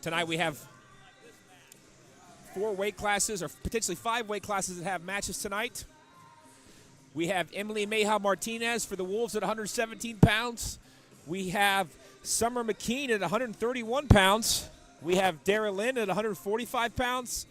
Tonight we have 4 weight classes, or potentially 5 weight classes that have matches tonight. We have Emily Mayha Martinez for the Wolves at 117 pounds. We have Summer McKean at 131 pounds. We have Dara Lynn at 145 pounds.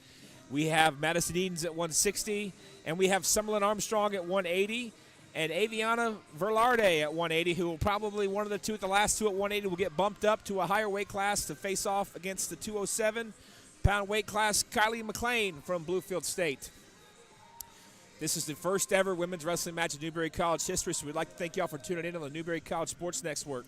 We have Madison Edens at 160. And we have Summerlin Armstrong at 180. And Aviana Verlarde at 180, who will probably one of the two at the last two at 180 will get bumped up to a higher weight class to face off against the 207-pound weight class, Kylie McLean from Bluefield State. This is the first ever women's wrestling match in Newberry College history, so we'd like to thank you all for tuning in on the Newberry College Sports Network.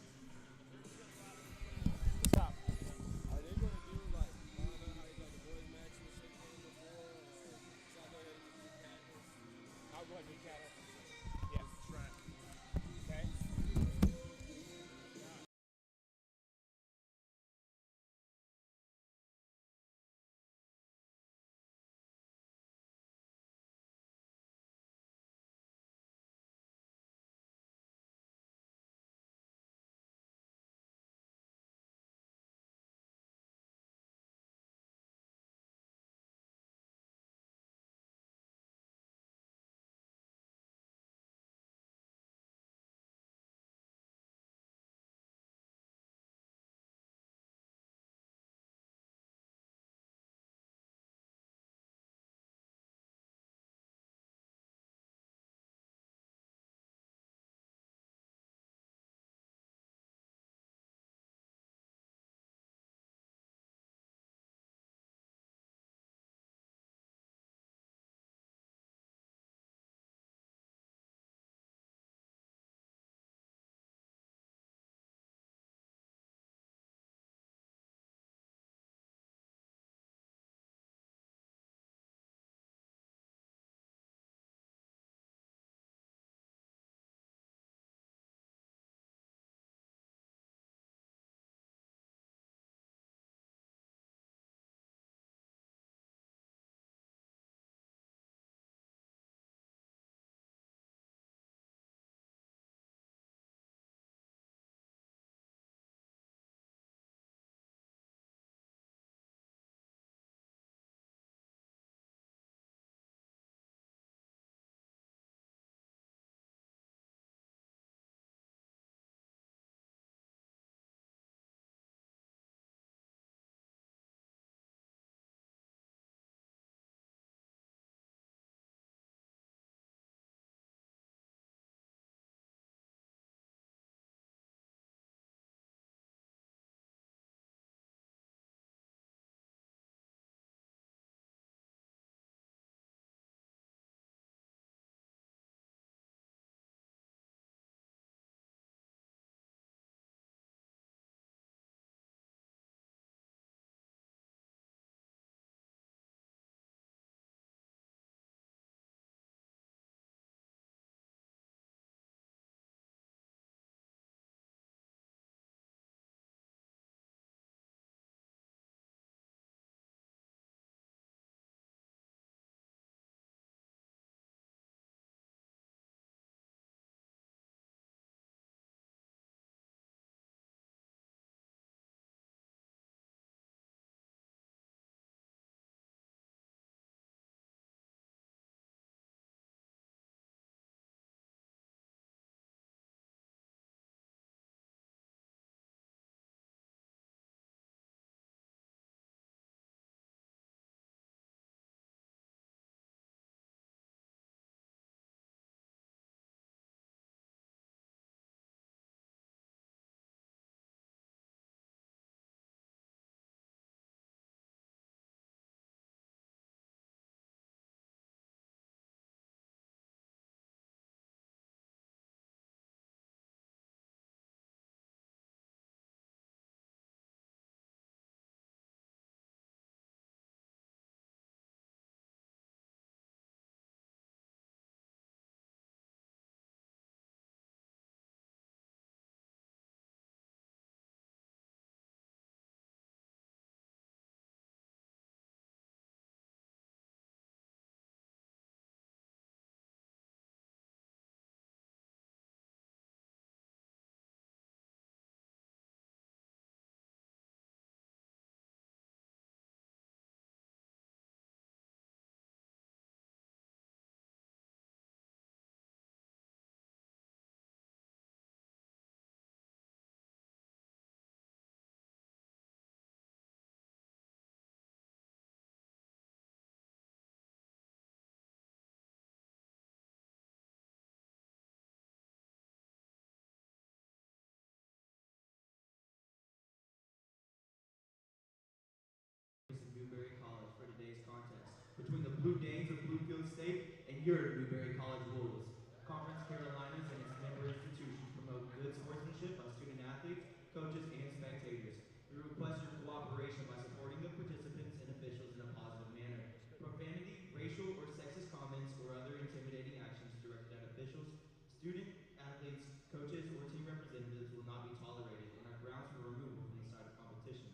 between the Blue Danes of Bluefield State and your Newberry College Wolves. Conference Carolinas and its member institutions promote good sportsmanship by student athletes, coaches, and spectators. We request your cooperation by supporting the participants and officials in a positive manner. Profanity, racial, or sexist comments or other intimidating actions directed at officials, student athletes, coaches, or team representatives will not be tolerated and are grounds for removal from the site of competition.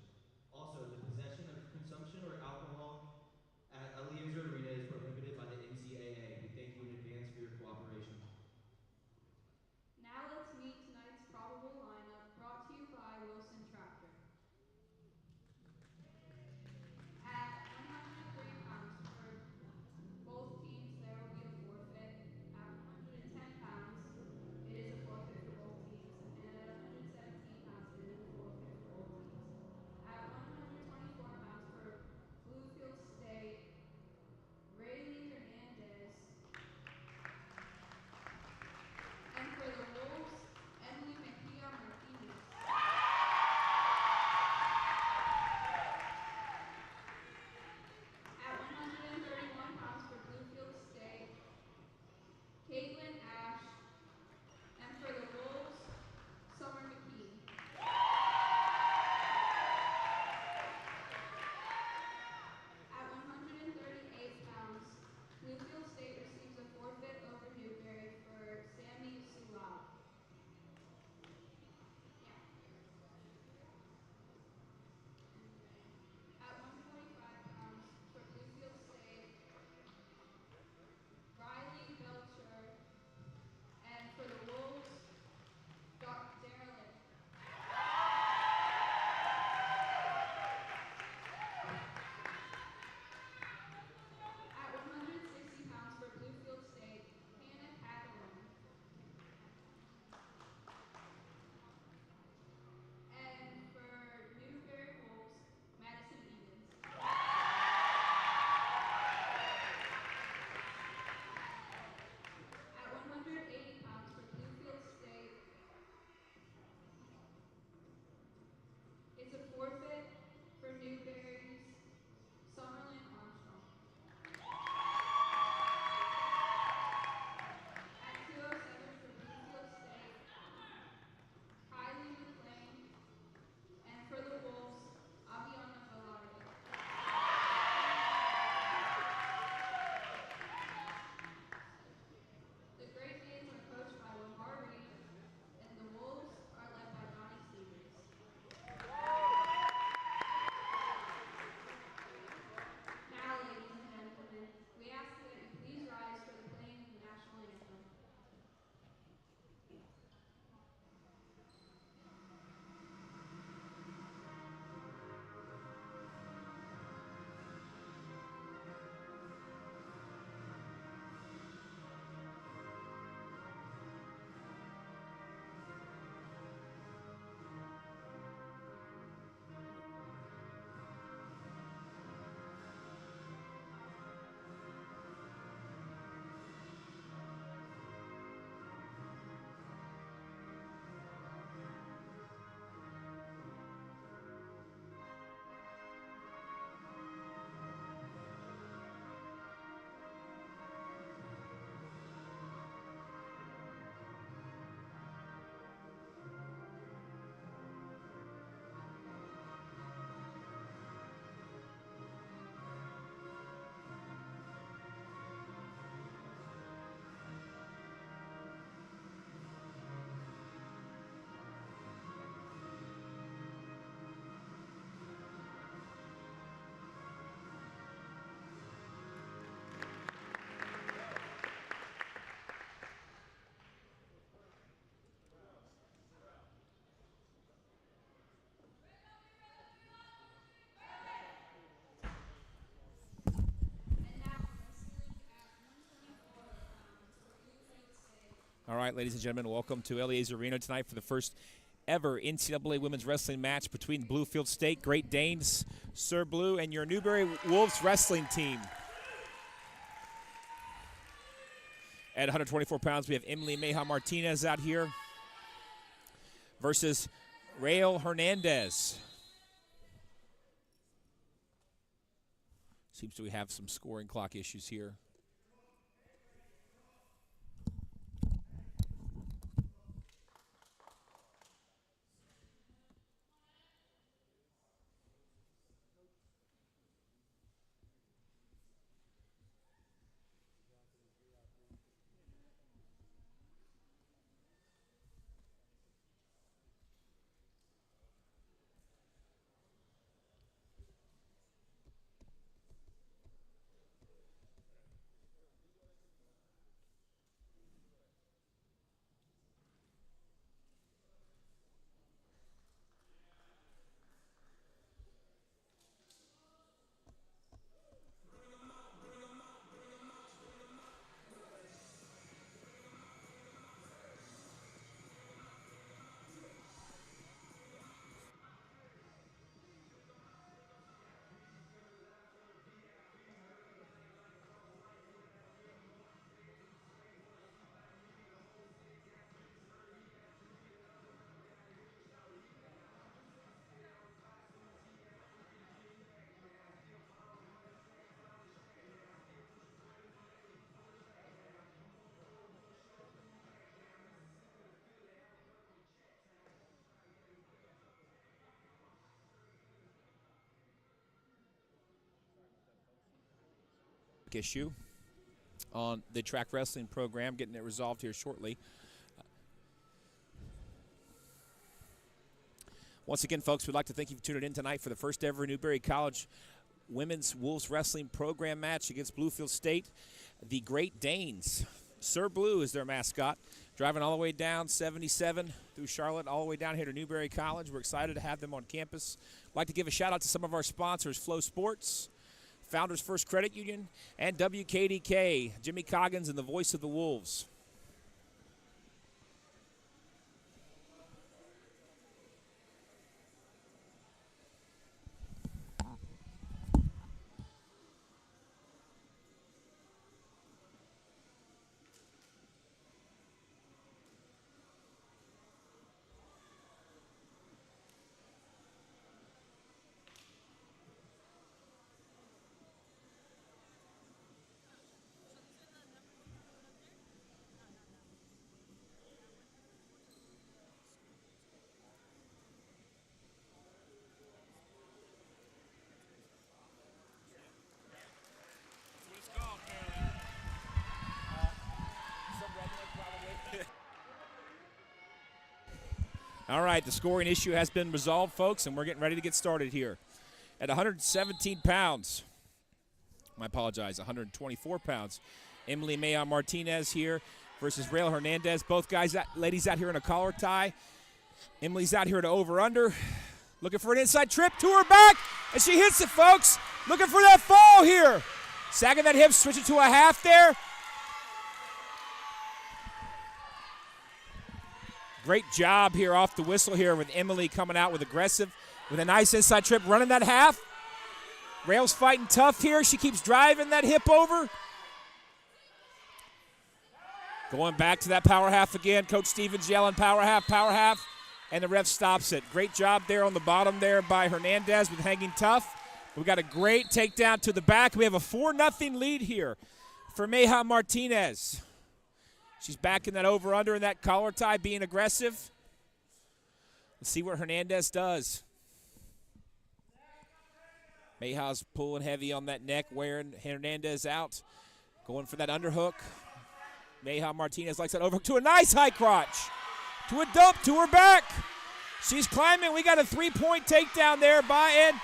Also, the possession of consumption or alcohol at Eliezer Arena is prohibited by the NCAA. We thank you in advance for your cooperation. Now let's meet tonight's probable lineup, brought to you by Wilson Tractor. At 103 pounds for both teams, there will be a forfeit. At 110 pounds, it is a forfeit for both teams. And at 117 pounds, it is a forfeit for both teams. At 124 pounds for Bluefield State, Rayleigh Hernandez. And for the Wolves, Emily Mejia Martinez. At 131 pounds for Bluefield State, Caitlin Ash. And for the Wolves, Summer McKee. At 138 pounds, Bluefield State receives a forfeit over Newberry for Sammy Sulal. At 145 pounds for Bluefield State, Riley Belcher. And for the Wolves, Darren Lynn. At 160 pounds for Bluefield State, Hannah Catalan. And for Newberry Wolves, Madison Edens. At 180 pounds for Bluefield State, it's a forfeit for Newberry's Summerlin Armstrong. At 207 for Bluefield State, Kylie McLean. And for the Wolves, Aviana Velarde. The Great Danes are coached by Lamar Reed, and the Wolves are led by Donnie Stevens. Now, ladies and gentlemen, we ask that you please rise for the playing of the national anthem. All right, ladies and gentlemen, welcome to Eliezer Arena tonight for the first ever NCAA women's wrestling match between Bluefield State, Great Danes, Sir Blue, and your Newberry Wolves wrestling team. At 124 pounds, we have Emily Meja Martinez out here versus Rael Hernandez. Seems to have some scoring clock issues here. Issue on the track wrestling program, getting it resolved here shortly. Once again, folks, we'd like to thank you for tuning in tonight for the first ever Newberry College Women's Wolves Wrestling Program match against Bluefield State. The Great Danes, Sir Blue is their mascot, driving all the way down 77 through Charlotte, all the way down here to Newberry College. We're excited to have them on campus. I'd like to give a shout out to some of our sponsors, Flow Sports, Founders First Credit Union, and WKDK, Jimmy Coggins and the voice of the Wolves. All right, the scoring issue has been resolved, folks, and we're getting ready to get started here. At 117 pounds, I apologize, 124 pounds, Emily Mayon Martinez here versus Rael Hernandez. Both ladies out here in a collar tie. Emily's out here to over-under, looking for an inside trip to her back, and she hits it, folks. Looking for that fall here. Sagging that hip, switching to a half there. Great job here off the whistle here with Emily coming out with aggressive, with a nice inside trip, running that half. Rail's fighting tough here. She keeps driving that hip over. Going back to that power half again. Coach Stevens yelling power half, and the ref stops it. Great job there on the bottom there by Hernandez with hanging tough. We've got a great takedown to the back. We have a 4-0 lead here for Mayha Martinez. She's back in that over-under in that collar tie, being aggressive. Let's see what Hernandez does. Mayha's pulling heavy on that neck, wearing Hernandez out. Going for that underhook. Mayha Martinez likes that overhook to a nice high crotch. To a dump to her back. She's climbing. We got a 3-point takedown there and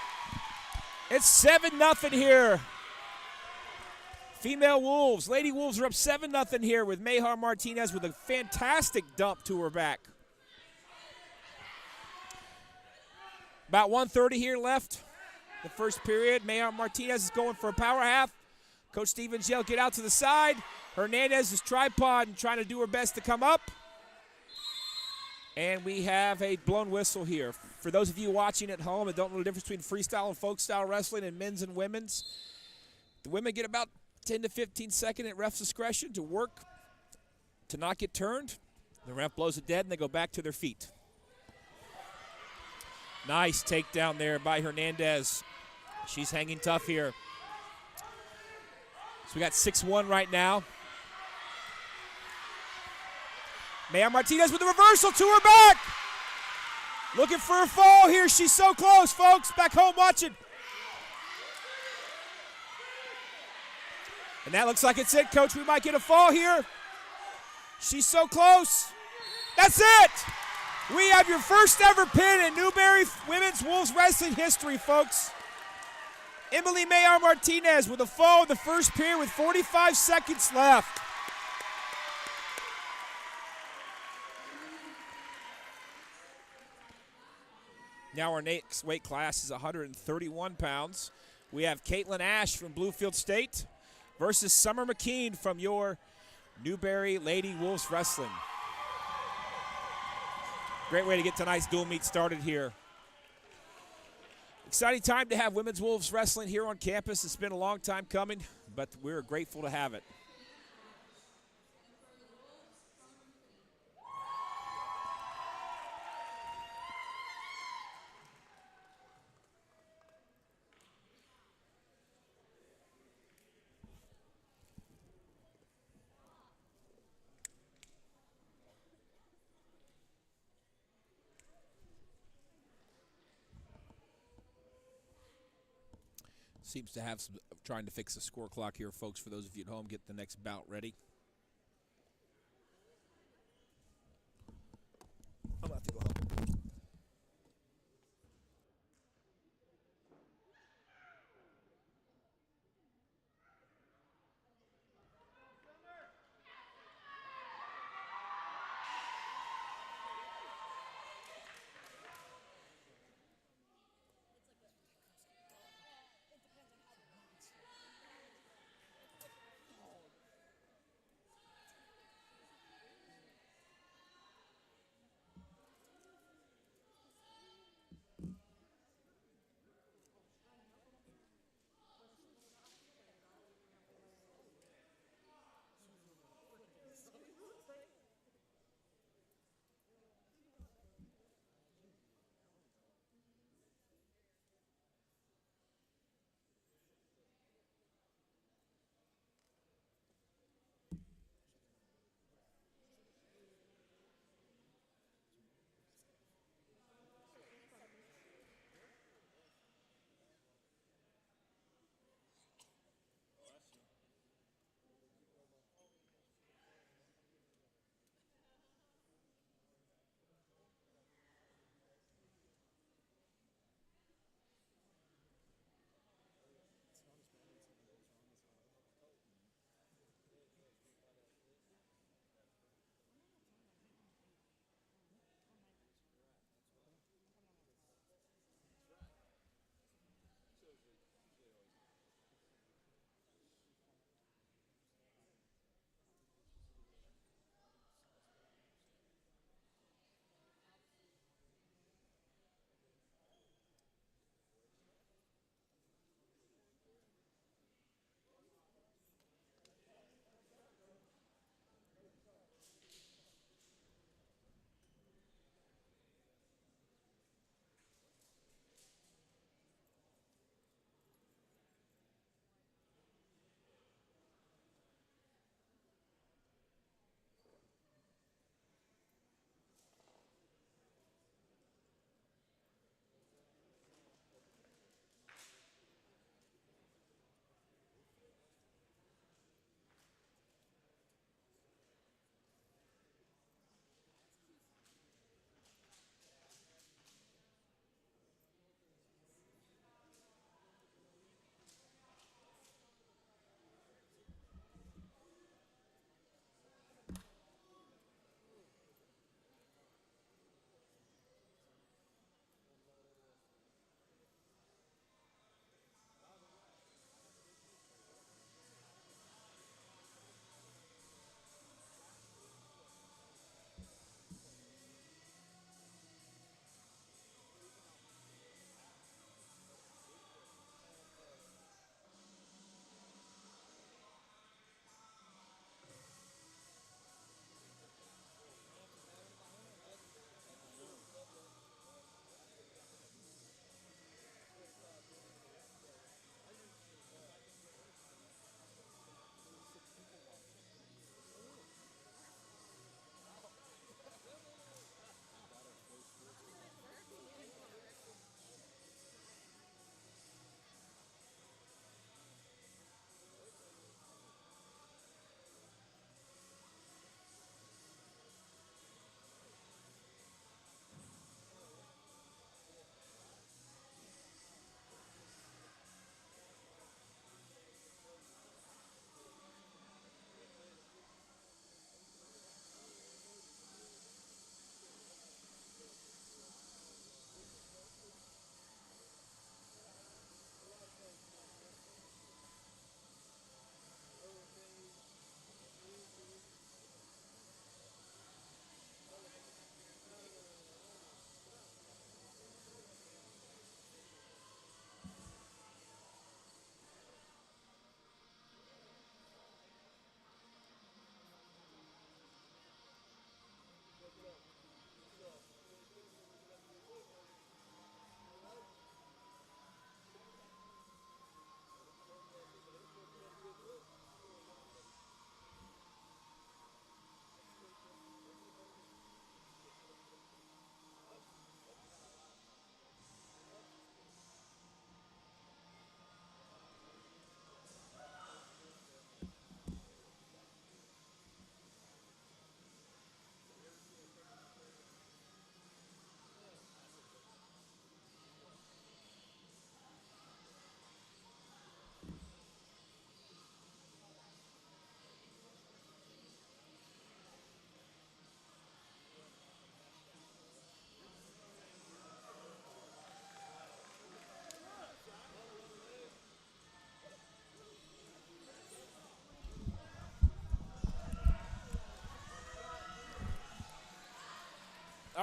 it's 7-0 here. Female Wolves, Lady Wolves are up 7-0 here with Mayha Martinez with a fantastic dump to her back. About 1:30 here left. The first period. Mayha Martinez is going for a power half. Coach Stevens yelled, get out to the side. Hernandez is tripod and trying to do her best to come up. And we have a blown whistle here. For those of you watching at home that don't know the difference between freestyle and folk style wrestling and men's and women's, the women get about 10 to 15 seconds at ref's discretion to work to not get turned. The ref blows it dead and they go back to their feet. Nice takedown there by Hernandez. She's hanging tough here. So we got 6-1 right now. Maya Martinez with the reversal to her back. Looking for a fall here. She's so close, folks. Back home watching. And that looks like it's it, Coach. We might get a fall here. She's so close. That's it. We have your first ever pin in Newberry Women's Wolves Wrestling history, folks. Emily Mayar Martinez with a fall in the first period with 45 seconds left. Now our next weight class is 131 pounds. We have Caitlin Ash from Bluefield State versus Summer McKean from your Newberry Lady Wolves Wrestling. Great way to get tonight's dual meet started here. Exciting time to have Women's Wolves Wrestling here on campus. It's been a long time coming, but we're grateful to have it. Seems to have some trying to fix the score clock here, folks, for those of you at home. Get the next bout ready. I'm going to have to go help.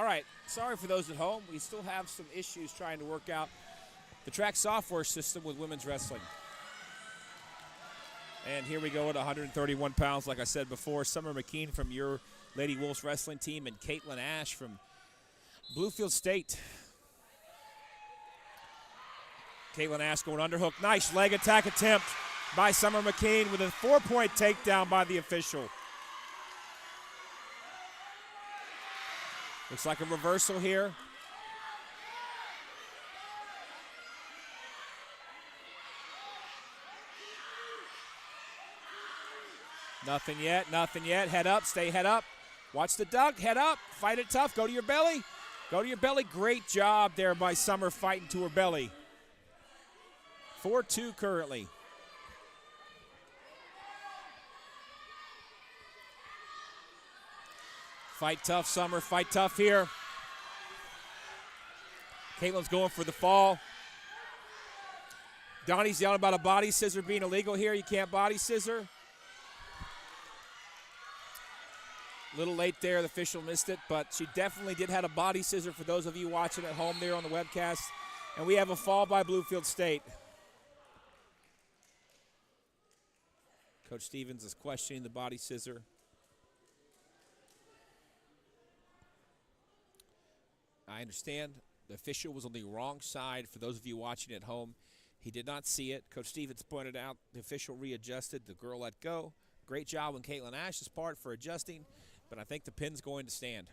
right, sorry for those at home. We still have some issues trying to work out the track software system with women's wrestling. And here we go at 131 pounds, like I said before. Summer McKean from your Lady Wolves wrestling team and Caitlin Ash from Bluefield State. Caitlin Ash going underhook. Nice leg attack attempt by Summer McKean with a 4-point takedown by the official. Looks like a reversal here. Nothing yet, nothing yet. Head up, stay head up. Watch the duck, head up, fight it tough, go to your belly. Go to your belly. Great job there by Summer fighting to her belly. 4-2 currently. Fight tough, Summer, fight tough here. Caitlin's going for the fall. Donnie's yelling about a body scissor being illegal here. You can't body scissor. A little late there, the official missed it, but she definitely did have a body scissor for those of you watching at home there on the webcast. And we have a fall by Bluefield State. Coach Stevens is questioning the body scissor. I understand the official was on the wrong side. For those of you watching at home, he did not see it. Coach Stevens pointed out the official readjusted. The girl let go. Great job on Caitlin Ash's part for adjusting, but I think the pin's going to stand.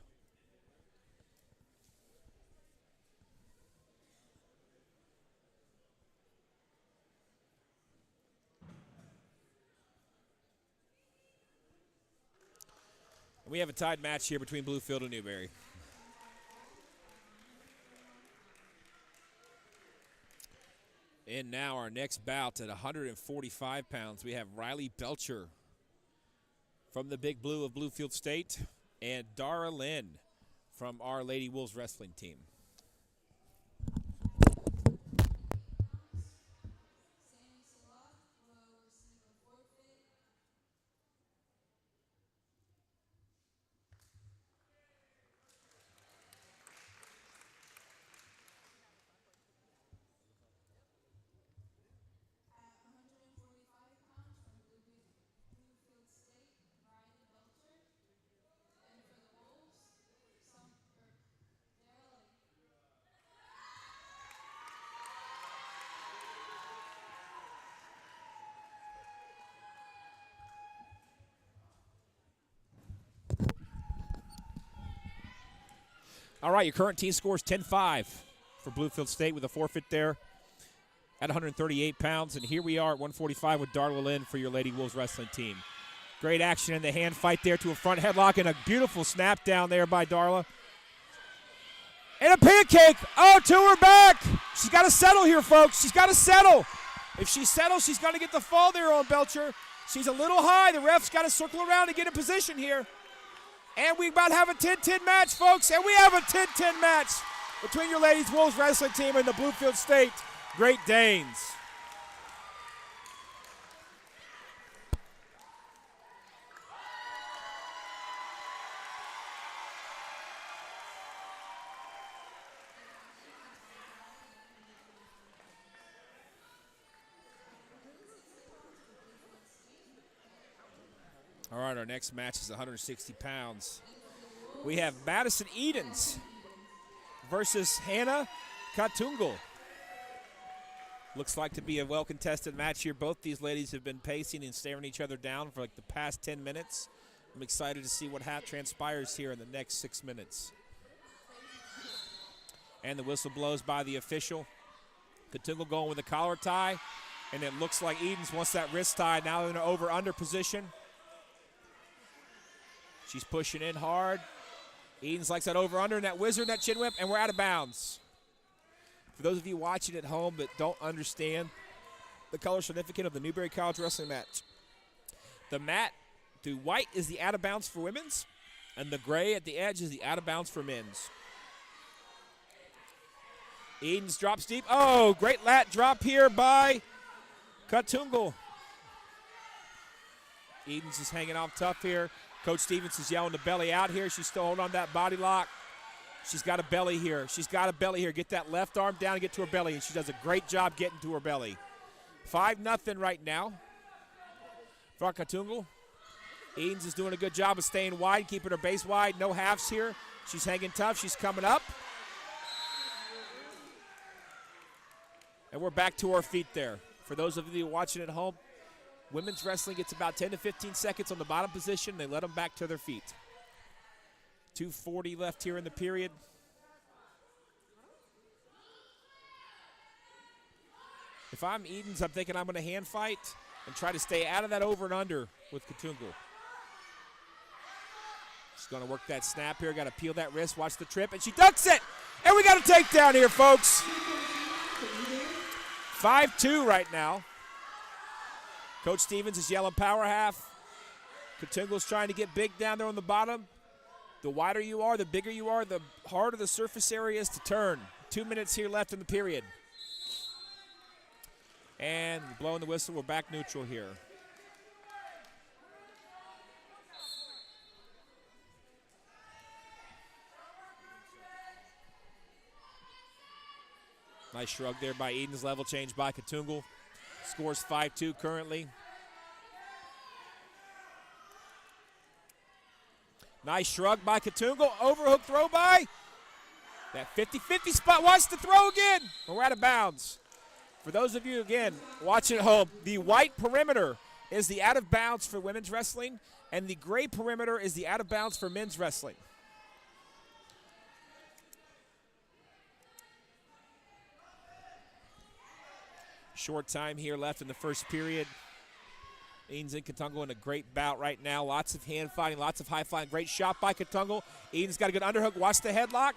We have a tied match here between Bluefield and Newberry. And now our next bout at 145 pounds, we have Riley Belcher from the Big Blue of Bluefield State and Dara Lynn from our Lady Wolves wrestling team. All right, your current team score is 10-5 for Bluefield State with a forfeit there at 138 pounds. And here we are at 145 with Darla Lynn for your Lady Wolves wrestling team. Great action in the hand fight there to a front headlock and a beautiful snap down there by Darla. And a pancake. Oh, to her back. She's got to settle here, folks. She's got to settle. If she settles, she's going to get the fall there on Belcher. She's a little high. The ref's got to circle around and get in position here. And we about have a 10-10 match, folks. And we have a 10-10 match between your Ladies Wolves wrestling team and the Bluefield State Great Danes. All right, our next match is 160 pounds. We have Madison Edens versus Hannah Katungal. Looks like to be a well-contested match here. Both these ladies have been pacing and staring each other down for like the past 10 minutes. I'm excited to see what transpires here in the next 6 minutes. And the whistle blows by the official. Katungal going with a collar tie, and it looks like Edens wants that wrist tie now in an over-under position. She's pushing in hard. Edens likes that over-under and that wizard, that chin whip, and we're out of bounds. For those of you watching at home that don't understand the color significance of the Newberry College wrestling match, the white is the out of bounds for women's, and the gray at the edge is the out of bounds for men's. Edens drops deep. Oh, great lat drop here by Katungal. Edens is hanging off tough here. Coach Stevens is yelling the belly out here. She's still holding on that body lock. She's got a belly here. She's got a belly here. Get that left arm down and get to her belly, and she does a great job getting to her belly. 5-0 right now for Katungu. Edens is doing a good job of staying wide, keeping her base wide. No halves here. She's hanging tough. She's coming up. And we're back to our feet there. For those of you watching at home, women's wrestling gets about 10 to 15 seconds on the bottom position. They let them back to their feet. 2:40 left here in the period. If I'm Edens, I'm thinking I'm going to hand fight and try to stay out of that over and under with Katungu. She's going to work that snap here. Got to peel that wrist. Watch the trip, and she ducks it. And we got a takedown here, folks. 5-2 right now. Coach Stevens is yelling power half. Katungu's trying to get big down there on the bottom. The wider you are, the bigger you are, the harder the surface area is to turn. 2 minutes here left in the period. And blowing the whistle, we're back neutral here. Nice shrug there by Edens. Level change by Katungu. Scores 5-2 currently. Nice shrug by Katungu. Overhook throw by. That 50-50 spot. Watch the throw again. We're out of bounds. For those of you, again, watching at home, the white perimeter is the out of bounds for women's wrestling, and the gray perimeter is the out of bounds for men's wrestling. Short time here left in the first period. Edens and Katungu in a great bout right now. Lots of hand fighting, lots of high flying. Great shot by Katungu. Edens got a good underhook. Watch the headlock.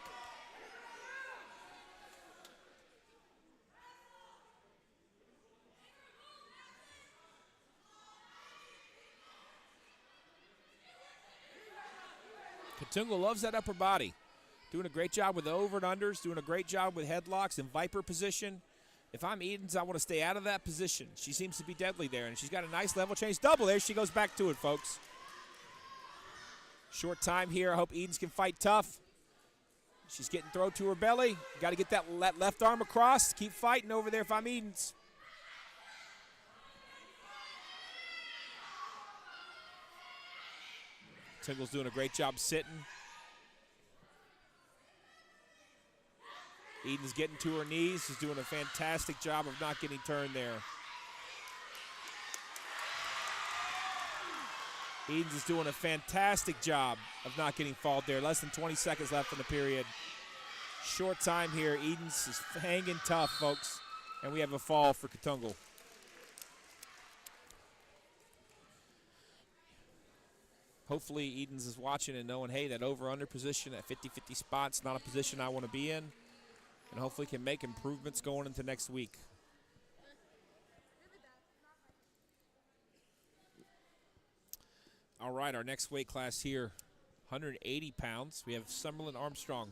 Katungu loves that upper body. Doing a great job with the over and unders, doing a great job with headlocks and viper position. If I'm Edens, I want to stay out of that position. She seems to be deadly there, and she's got a nice level change. Double there. She goes back to it, folks. Short time here. I hope Edens can fight tough. She's getting thrown to her belly. Got to get that left arm across. Keep fighting over there if I'm Edens. Tingle's doing a great job sitting. Edens getting to her knees. She's doing a fantastic job of not getting turned there. Edens is doing a fantastic job of not getting fault there. Less than 20 seconds left in the period. Short time here. Edens is hanging tough, folks. And we have a fall for Katungu. Hopefully Edens is watching and knowing, hey, that over-under position, that 50-50 spot's not a position I want to be in. And hopefully can make improvements going into next week. All right, our next weight class here, 180 pounds. We have Summerlin Armstrong.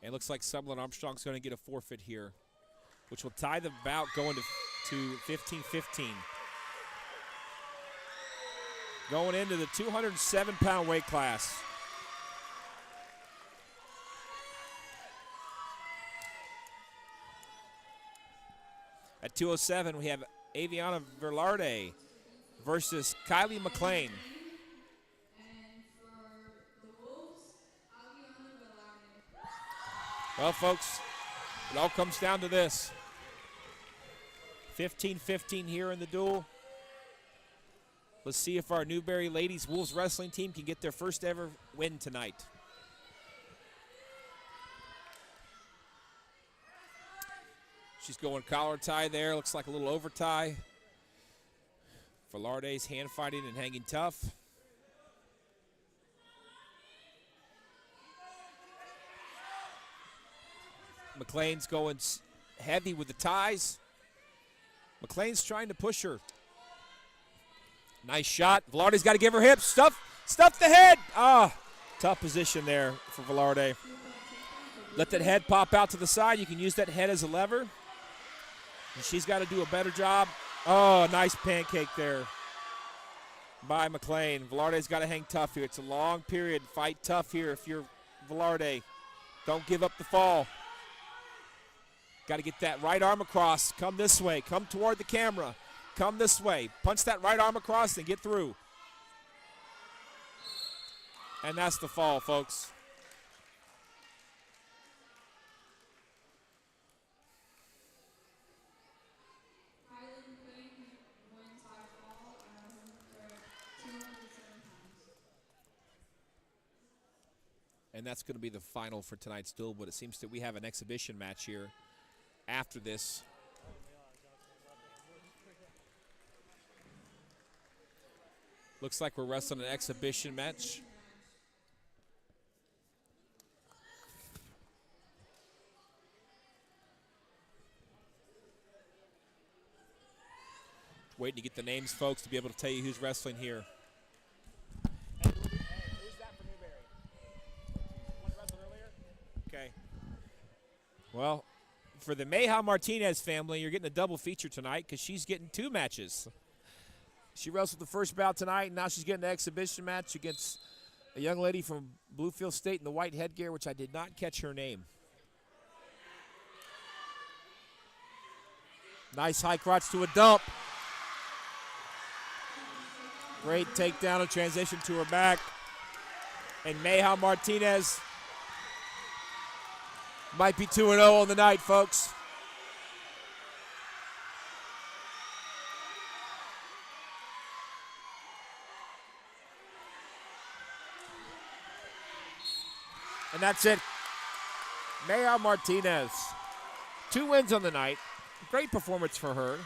And it looks like Summerlin Armstrong's going to get a forfeit here, which will tie the bout going to 15-15. Going into the 207-pound weight class. At 207, we have Aviana Velarde versus Kylie McLean. Well, folks, it all comes down to this. 15-15 here in the duel. Let's see if our Newberry Ladies Wolves Wrestling team can get their first ever win tonight. She's going collar tie there. Looks like a little over tie. Velarde's hand fighting and hanging tough. McLean's going heavy with the ties. McLean's trying to push her. Nice shot. Velarde's got to give her hips. Stuff the head. Tough position there for Velarde. Let that head pop out to the side. You can use that head as a lever. And she's got to do a better job. Oh, nice pancake there by McLean. Velarde's got to hang tough here. It's a long period. Fight tough here if you're Velarde. Don't give up the fall. Got to get that right arm across. Come this way. Come toward the camera. Come this way. Punch that right arm across and get through. And that's the fall, folks. Kylie McLean wins by fall for 207 pounds. And that's going to be the final for tonight's duel, but it seems that we have an exhibition match here after this. Looks like we're wrestling an exhibition match. Waiting to get the names, folks, to be able to tell you who's wrestling here. Hey, who's that for Newberry? One wrestled earlier? Okay. Well, for the Mayha Martinez family, you're getting a double feature tonight because she's getting 2 matches. She wrestled the first bout tonight, and now she's getting an exhibition match against a young lady from Bluefield State in the white headgear, which I did not catch her name. Nice high crotch to a dump. Great takedown and transition to her back. And Mayha Martinez might be 2-0 on the night, folks. And that's it. Mayha Martinez. 2 wins on the night. Great performance for her.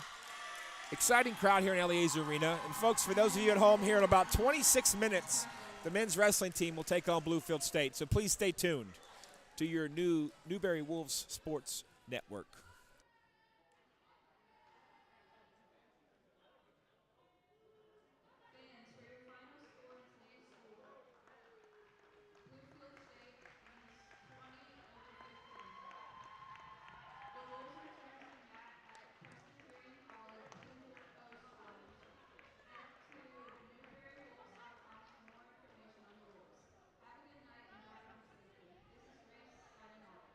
Exciting crowd here in Eliezer Arena. And folks, for those of you at home, here in about 26 minutes, the men's wrestling team will take on Bluefield State. So please stay tuned to your new Newberry Wolves Sports Network. Fans, for your final score in today's duel, Bluefield State wins 20-15. The Wolves return to the mat at Presbyterian College to host Head to newberrywolves.com for more information on the Wolves. Have a good night and drive home safely. This is Grace signing off.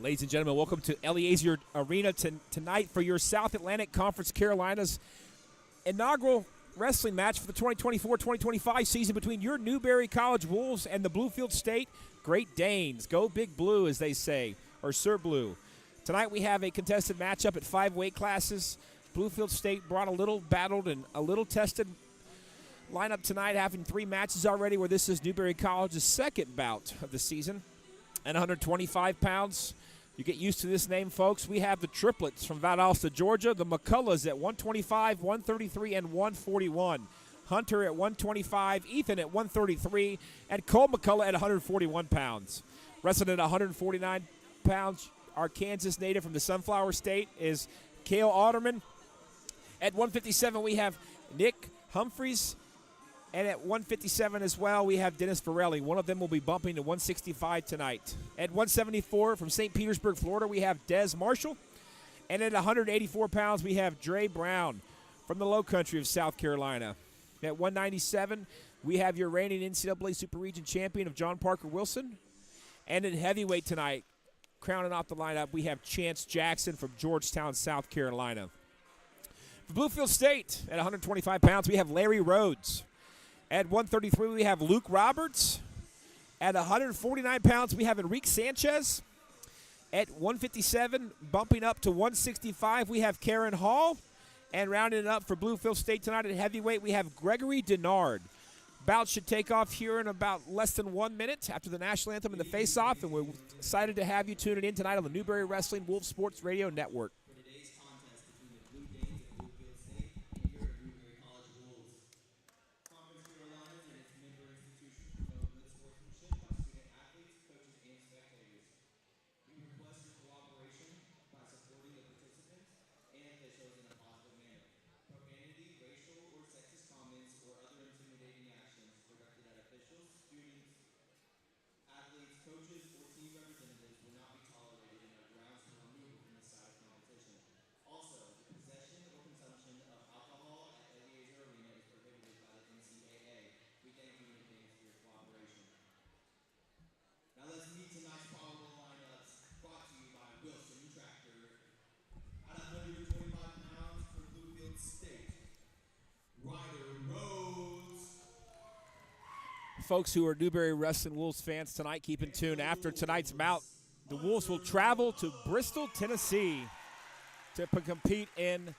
Ladies and gentlemen, welcome to Eliezer Arena tonight for your South Atlantic Conference Carolinas inaugural wrestling match for the 2024-2025 season between your Newberry College Wolves and the Bluefield State Great Danes. Go Big Blue, as they say, or Sir Blue. Tonight we have a contested matchup at 5 weight classes. Bluefield State brought a little battled and a little tested lineup tonight, having 3 matches already, where this is Newberry College's second bout of the season. And 125 pounds. You get used to this name, folks. We have the triplets from Valdosta, Georgia. The McCulloughs at 125, 133, and 141. Hunter at 125, Ethan at 133, and Cole McCullough at 141 pounds. Wrestling at 149 pounds, our Kansas native from the Sunflower State is Cale Alderman. At 157, we have Nick Humphreys. And at 157 as well, we have Dennis Farrelly. One of them will be bumping to 165 tonight. At 174 from St. Petersburg, Florida, we have Des Marshall. And at 184 pounds, we have Dre Brown from the low country of South Carolina. At 197, we have your reigning NCAA Super Region champion of John Parker Wilson. And at heavyweight tonight, crowning off the lineup, we have Chance Jackson from Georgetown, South Carolina. For Bluefield State, at 125 pounds, we have Larry Rhodes. At 133, we have Luke Roberts. At 149 pounds, we have Enrique Sanchez. At 157, bumping up to 165, we have Karen Hall. And rounding it up for Bluefield State tonight at heavyweight, we have Gregory Denard. Bout should take off here in about less than 1 minute after the national anthem and the face-off, and we're excited to have you tuning in tonight on the Newberry Wrestling Wolf Sports Radio Network. Folks who are Newberry Wrestling Wolves fans tonight, keep in tune. After tonight's bout, the Wolves will travel to Bristol, Tennessee to compete in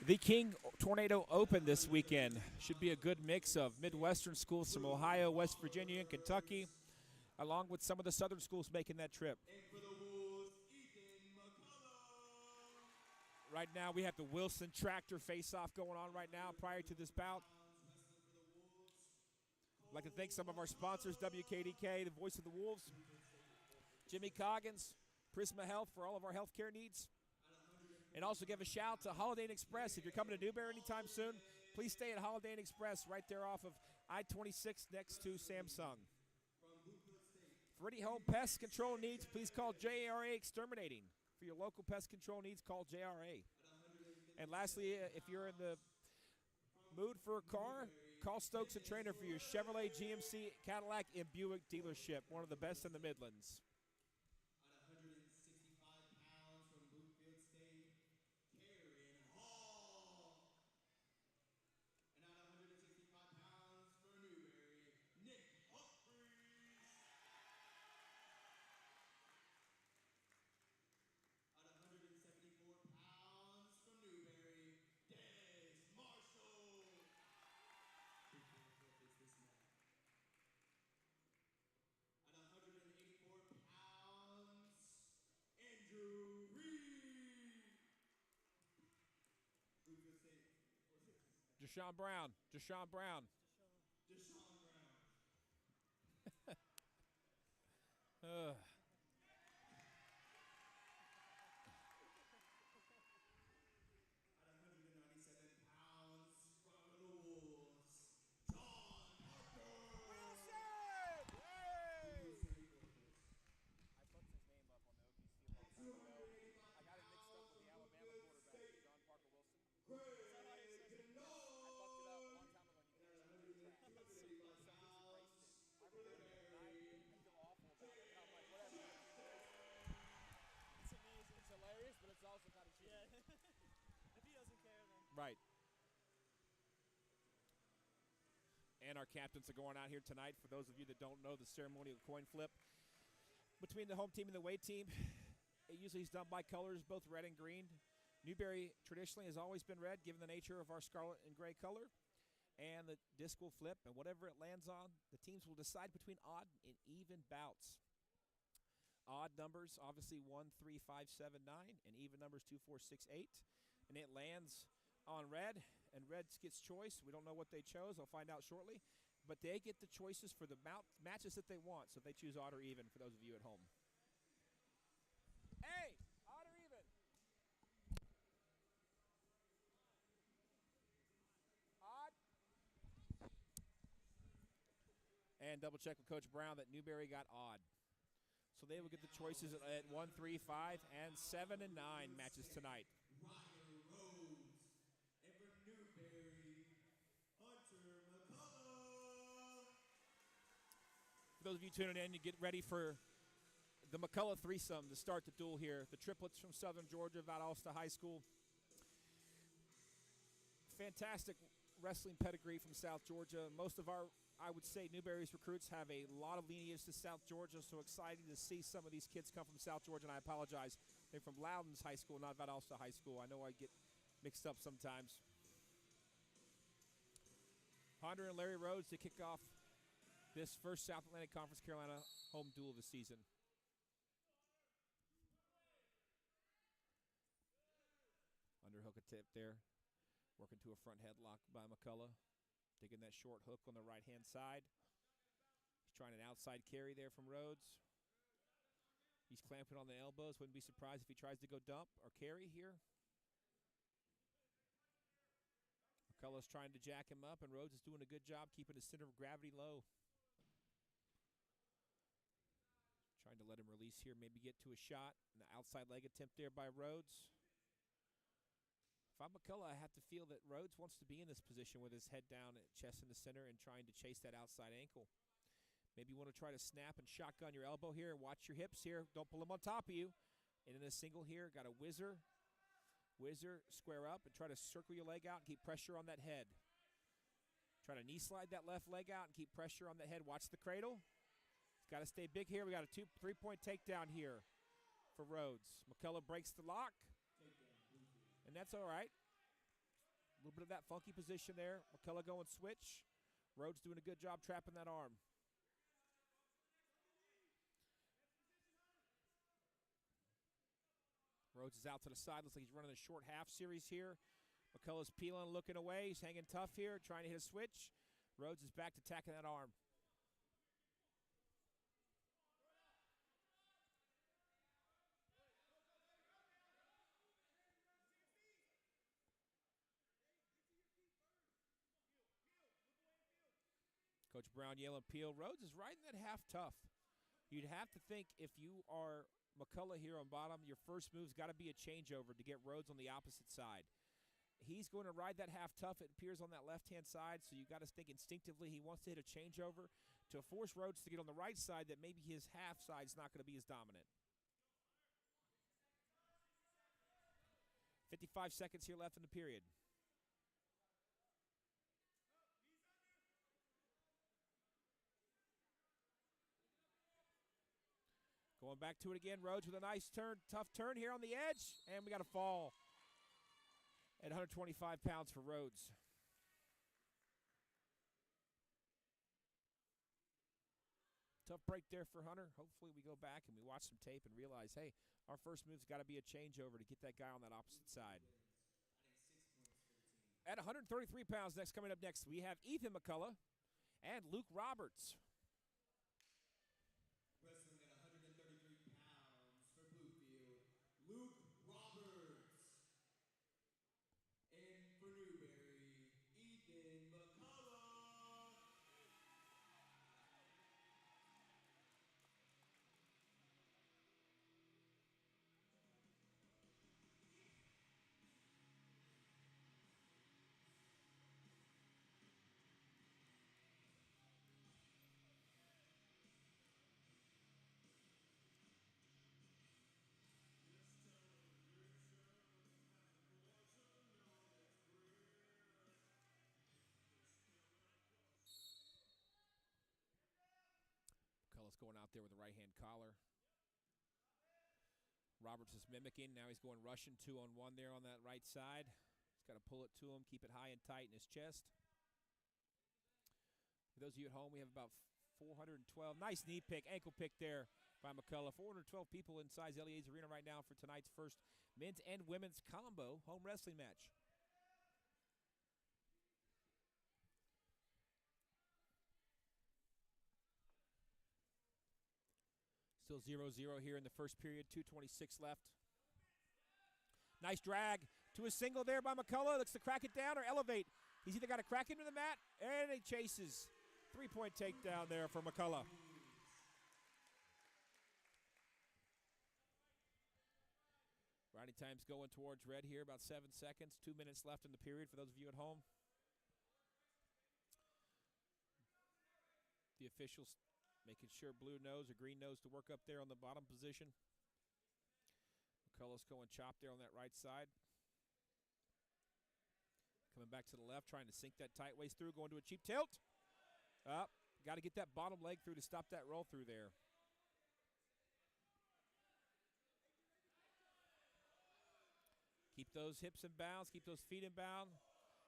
the King Tornado Open this weekend. Should be a good mix of Midwestern schools from Ohio, West Virginia, and Kentucky, along with some of the Southern schools making that trip. Right now, we have the Wilson Tractor face-off going on right now prior to this bout. I'd like to thank some of our sponsors, WKDK, the voice of the Wolves, Jimmy Coggins, Prisma Health for all of our healthcare needs, and also give a shout to Holiday Inn Express. If you're coming to Newberry anytime soon, please stay at Holiday Inn Express right there off of I-26 next to Samsung. For any home pest control needs, please call JRA Exterminating. For your local pest control needs, call JRA. And lastly, if you're in the mood for a car, call Stokes and Trainer for your Chevrolet, GMC, Cadillac, and Buick dealership, one of the best in the Midlands. At 165 pounds from Bluefield State, Karen Hall. And at 165 pounds for Newberry, Nick Humphreys. At 174 pounds from Newberry, Des Marshall. At 184 pounds, Andrew Reed. Bluefield State. Deshaun Brown. Deshaun Brown. At 197 pounds from the Wolves, John Parker. I looked his name up on the OPC. At 285 I got it mixed up with the Alabama Bluefield quarterback, State, John Parker Wilson. Greg Is that how you say it? Denard. I looked it up a long time ago and you can't change it. At 285 pounds I for really did. I Newberry, feel awful about it. And I'm like, whatever. Right. And our captains are going out here tonight. For those of you that don't know, the ceremonial coin flip between the home team and the away team, it usually is done by colors, both red and green. Newberry traditionally has always been red, given the nature of our scarlet and gray color. And the disc will flip, and whatever it lands on, the teams will decide between odd and even bouts. Odd numbers, obviously 1, 3, 5, 7, 9, and even numbers 2, 4, 6, 8. And it lands on red, and red gets choice. We don't know what they chose. I'll find out shortly. But they get the choices for the matches that they want, so they choose odd or even for those of you at home. Hey, odd or even? Odd. And double check with Coach Brown that Newberry got odd. So they will get the choices at 1, 3, 5, and 7 and 9 matches tonight. Ryder Rhodes. And for Newberry, Hunter McCullough. For those of you tuning in, you get ready for the McCullough threesome to start the duel here. The triplets from Southern Georgia, Valdosta High School. Fantastic wrestling pedigree from South Georgia. Most of our, I would say, Newberry's recruits have a lot of lineage to South Georgia, so excited to see some of these kids come from South Georgia, and I apologize. They're from Loudon's High School, not Valdosta High School. I know I get mixed up sometimes. Hunter and Larry Rhodes to kick off this first South Atlantic Conference Carolina home duel of the season. Underhook attempt there. Working to a front headlock by McCullough. Digging that short hook on the right-hand side. He's trying an outside carry there from Rhodes. He's clamping on the elbows. Wouldn't be surprised if he tries to go dump or carry here. McCullough's trying to jack him up, and Rhodes is doing a good job keeping his center of gravity low. Trying to let him release here, maybe get to a shot. And the outside leg attempt there by Rhodes. If I'm McCullough, I have to feel that Rhodes wants to be in this position with his head down, chest in the center, and trying to chase that outside ankle. Maybe you want to try to snap and shotgun your elbow here and watch your hips here. Don't pull them on top of you. And in a single here, got a whizzer. Whizzer, square up, and try to circle your leg out and keep pressure on that head. Try to knee slide that left leg out and keep pressure on that head. Watch the cradle. It's got to stay big here. We got a 3-point takedown here for Rhodes. McCullough breaks the lock. And that's all right. A little bit of that funky position there. McCullough going switch. Rhodes doing a good job trapping that arm. Rhodes is out to the side. Looks like he's running a short half series here. McCullough's peeling, looking away. He's hanging tough here, trying to hit a switch. Rhodes is back to attacking that arm. Coach Brown yelling peel. Rhodes is riding that half tough. You'd have to think if you are McCullough here on bottom, your first move's got to be a changeover to get Rhodes on the opposite side. He's going to ride that half tough. It appears on that left-hand side, so you got to think instinctively he wants to hit a changeover to force Rhodes to get on the right side that maybe his half side's not going to be as dominant. 55 seconds here left in the period. Going back to it again, Rhodes with a nice turn, tough turn here on the edge, and we got a fall at 125 pounds for Rhodes. Tough break there for Hunter. Hopefully we go back and we watch some tape and realize, hey, our first move's got to be a changeover to get that guy on that opposite side. At 133 pounds, coming up next, we have Ethan McCullough and Luke Roberts. Wrestling at 133 pounds for Bluefield, Luke Roberts. And for Newberry, Ethan McCullough. McCullough's going out there with a right-hand collar. Roberts is mimicking. Now he's going Russian 2-on-1 there on that right side. He's got to pull it to him, keep it high and tight in his chest. For those of you at home, we have about 412. Nice knee pick, ankle pick there by McCullough. 412 people inside LEA's arena right now for tonight's first men's and women's combo home wrestling match. Still 0-0 here in the first period, 2:26 left. Nice drag to a single there by McCullough. Looks to crack it down or elevate. He's either got to crack into the mat, and he chases. 3-point takedown there for McCullough. Riding time's going towards red here, about 7 seconds. 2 minutes left in the period for those of you at home. The officials making sure blue nose or green nose to work up there on the bottom position. McCullough's going chop there on that right side. Coming back to the left, trying to sink that tight waist through, going to a cheap tilt. Up, got to get that bottom leg through to stop that roll through there. Keep those hips in bounds, keep those feet in bound.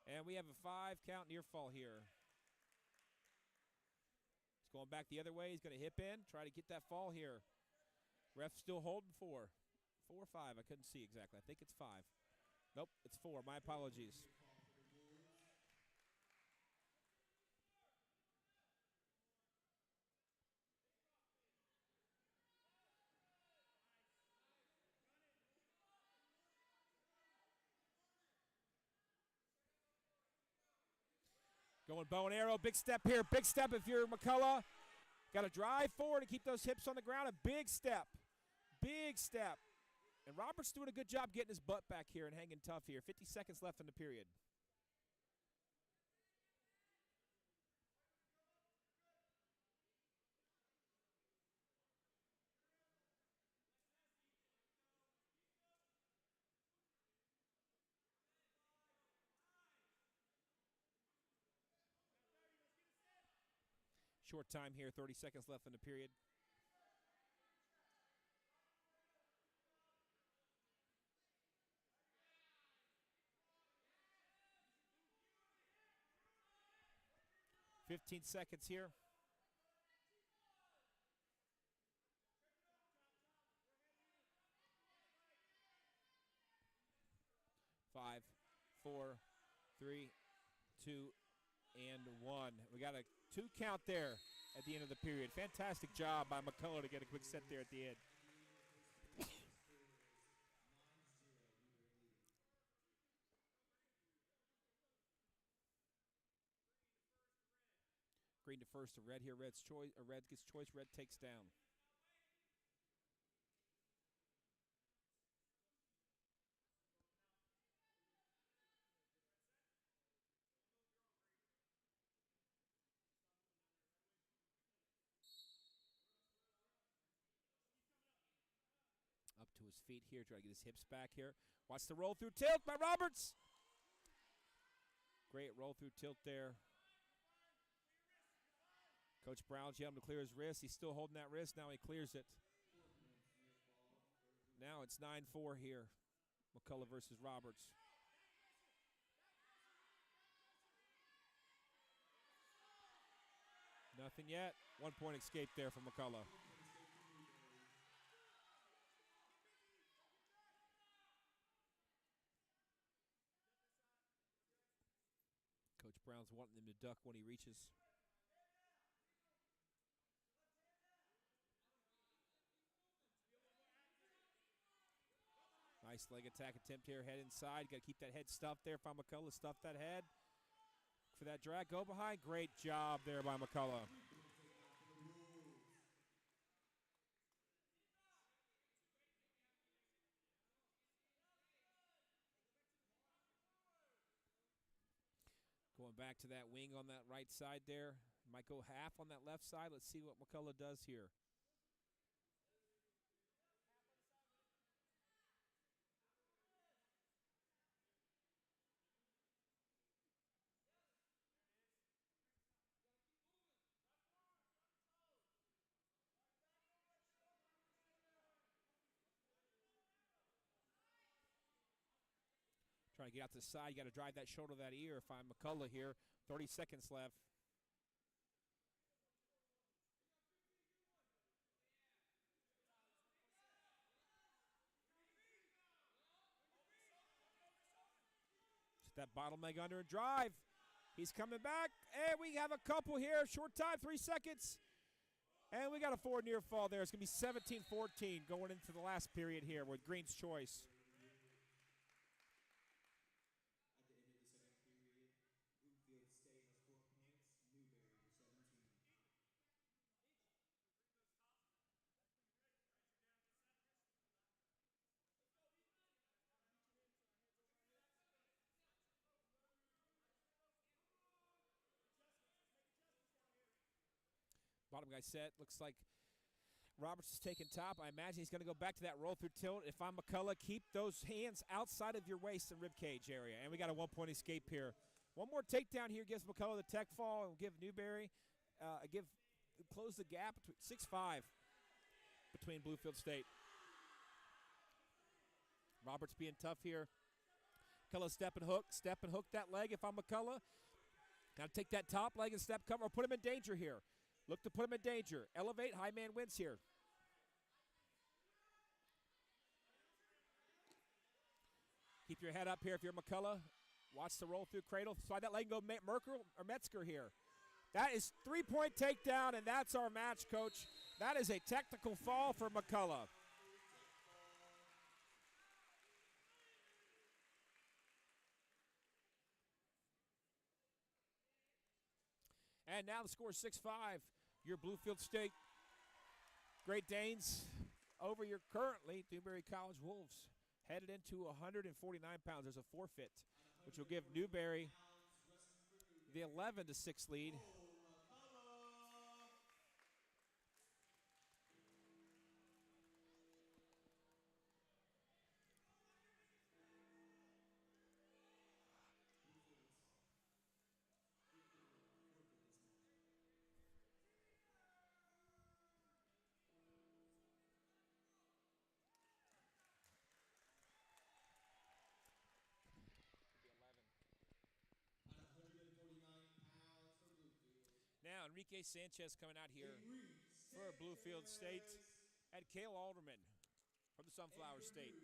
And we have a 5-count near fall here. He's going back the other way. He's going to hip in, try to get that fall here. Ref still holding 4. 4 or 5, I couldn't see exactly. I think it's 5. Nope, it's 4. My apologies. Going bow and arrow, big step here, big step if you're McCullough. Got to drive forward and keep those hips on the ground, a big step, big step. And Roberts doing a good job getting his butt back here and hanging tough here. 50 seconds left in the period. Short time here, 30 seconds left in the period. $15 seconds here. 5, 4, 3, 2, and 1. We got a 2 count there at the end of the period. Fantastic job by McCullough to get a quick set there at the end. Green to first to red here. Red's choice. Red gets choice. Red takes down. Up to his feet here, try to get his hips back here. Watch the roll through tilt by Roberts. Great roll through tilt there. Coach Brown's yelling to clear his wrist. He's still holding that wrist. Now he clears it. Now it's 9-4 here. McCullough versus Roberts. Nothing yet. 1-point escape there from McCullough. Coach Brown's wanting him to duck when he reaches. Nice leg attack attempt here, head inside. Got to keep that head stuffed there by McCullough. Stuff that head for that drag. Go behind. Great job there by McCullough. Going back to that wing on that right side there. Might go half on that left side. Let's see what McCullough does here. Trying to get out to the side. You got to drive that shoulder to that ear if I'm McCullough here. 30 seconds left. That bottom leg under and drive. He's coming back, and we have a couple here. Short time, 3 seconds. And we got a forward near fall there. It's going to be 17-14 going into the last period here with Green's choice. At the end of the second period, Bluefield State has 4 points, Newberry 17. Bottom guy set. Looks like Roberts is taking top. I imagine he's going to go back to that roll through tilt. If I'm McCullough, keep those hands outside of your waist and rib cage area. And we got a 1-point escape here. One more takedown here gives McCullough the tech fall and will give Newberry close the gap between 6-5 between Bluefield State. Roberts being tough here. McCullough step and hook that leg if I'm McCullough. Now take that top leg and step cover or put him in danger here. Look to put him in danger. Elevate, high man wins here. Keep your head up here if you're McCullough. Watch the roll through cradle. Slide that leg and go Merkel or Metzger here. That is 3-point takedown, and that's our match, Coach. That is a technical fall for McCullough. And now the score is 6-5. Your Bluefield State Great Danes over your currently Newberry College Wolves. Headed into 149 pounds. There's a forfeit, which will give Newberry the 11-6 lead. Now, Enrique Sanchez coming out here for Bluefield State. And Cale Alderman from the Sunflower State.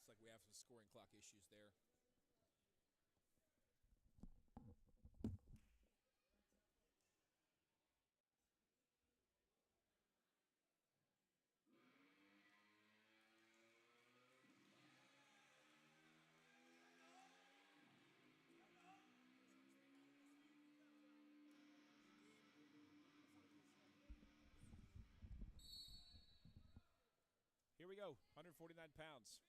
Looks like we have some scoring clock issues there. Here we go, 149 pounds.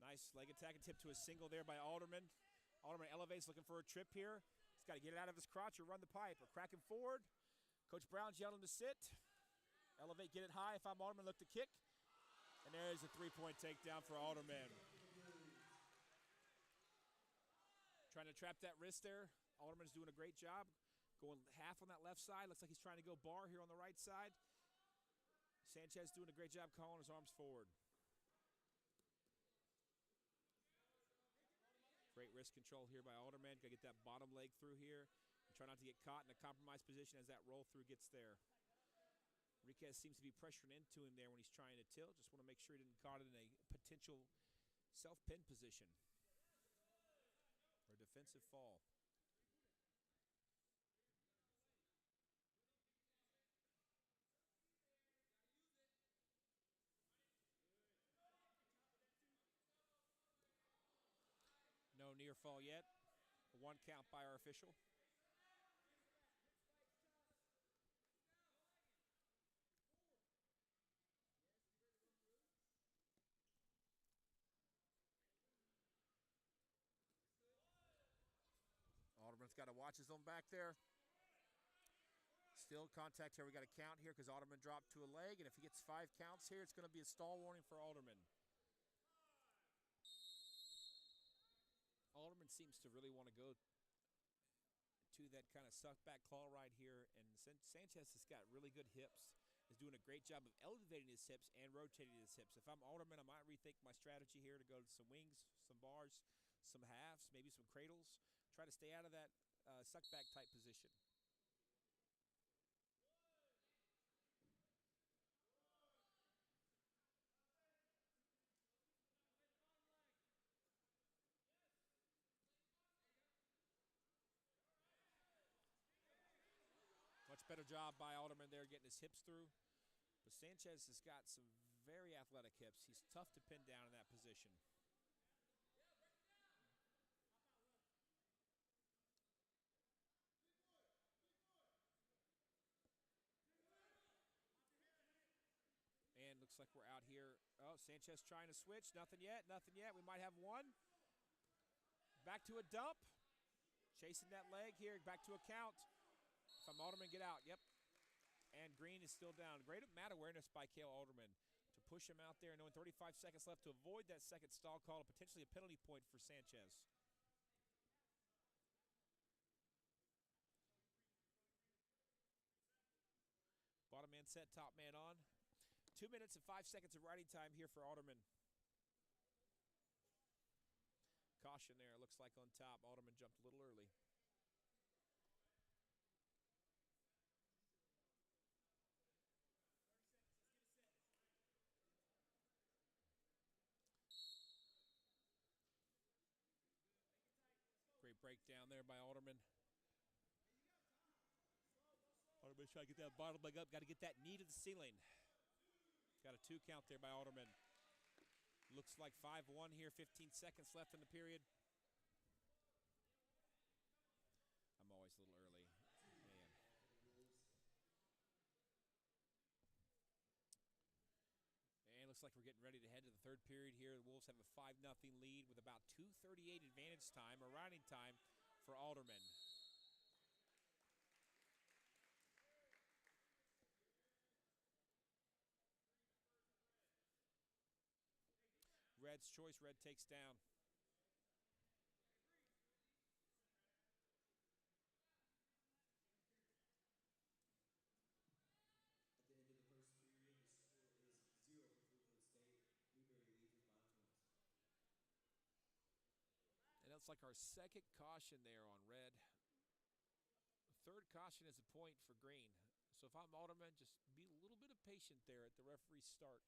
Nice leg attack and tip to a single there by Alderman. Alderman elevates, looking for a trip here. He's got to get it out of his crotch or run the pipe or crack him forward. Coach Brown's yelling to sit. Elevate, get it high. If I'm Alderman, look to kick. And there's a 3-point takedown for Alderman. Trying to trap that wrist there. Alderman's doing a great job. Going half on that left side. Looks like he's trying to go bar here on the right side. Sanchez doing a great job calling his arms forward. Great wrist control here by Alderman. Got to get that bottom leg through here and try not to get caught in a compromised position as that roll through gets there. Enriquez seems to be pressuring into him there when he's trying to tilt. Just want to make sure he didn't caught it in a potential self-pin position or defensive fall. No near fall yet. A 1 count by our official. got to watch his own back there. Still contact here. We got to count here because Alderman dropped to a leg, and if he gets 5 counts here, it's going to be a stall warning for Alderman. Alderman seems to really want to go to that kind of suck back claw right here, and Sanchez has got really good hips. Is doing a great job of elevating his hips and rotating his hips. If I'm Alderman, I might rethink my strategy here to go to some wings, some bars, some halves, maybe some cradles. Try to stay out of that suck back type position. Much better job by Alderman there getting his hips through. But Sanchez has got some very athletic hips. He's tough to pin down in that position. And looks like we're out here. Oh, Sanchez trying to switch. Nothing yet, nothing yet. We might have one. Back to a dump. Chasing that leg here, back to a count. If I'm Alderman, get out. Yep. And Green is still down. Great mat awareness by Cale Alderman to push him out there, knowing 35 seconds left to avoid that second stall call, and potentially a penalty point for Sanchez. Bottom man set, top man on. 2 minutes and 5 seconds of riding time here for Alderman. Caution there, looks like on top. Alderman jumped a little early. Great breakdown there by Alderman. Alderman trying to get that bottom leg up. Got to get that knee to the ceiling. Got a 2 count there by Alderman. Looks like 5-1 here. 15 seconds left in the period. I'm always a little early. Man. And looks like we're getting ready to head to the third period here. The Wolves have a 5-0 lead with about 2:38 advantage time, or riding time, for Alderman. Red's choice. Red takes down. At the end of the first period, the score is 0 for Bluefield State. Newberry leads with 5 points. And that's like our second caution there on red. Third caution is a point for Green. So if I'm Alderman, just be a little bit of patient there at the referee's start.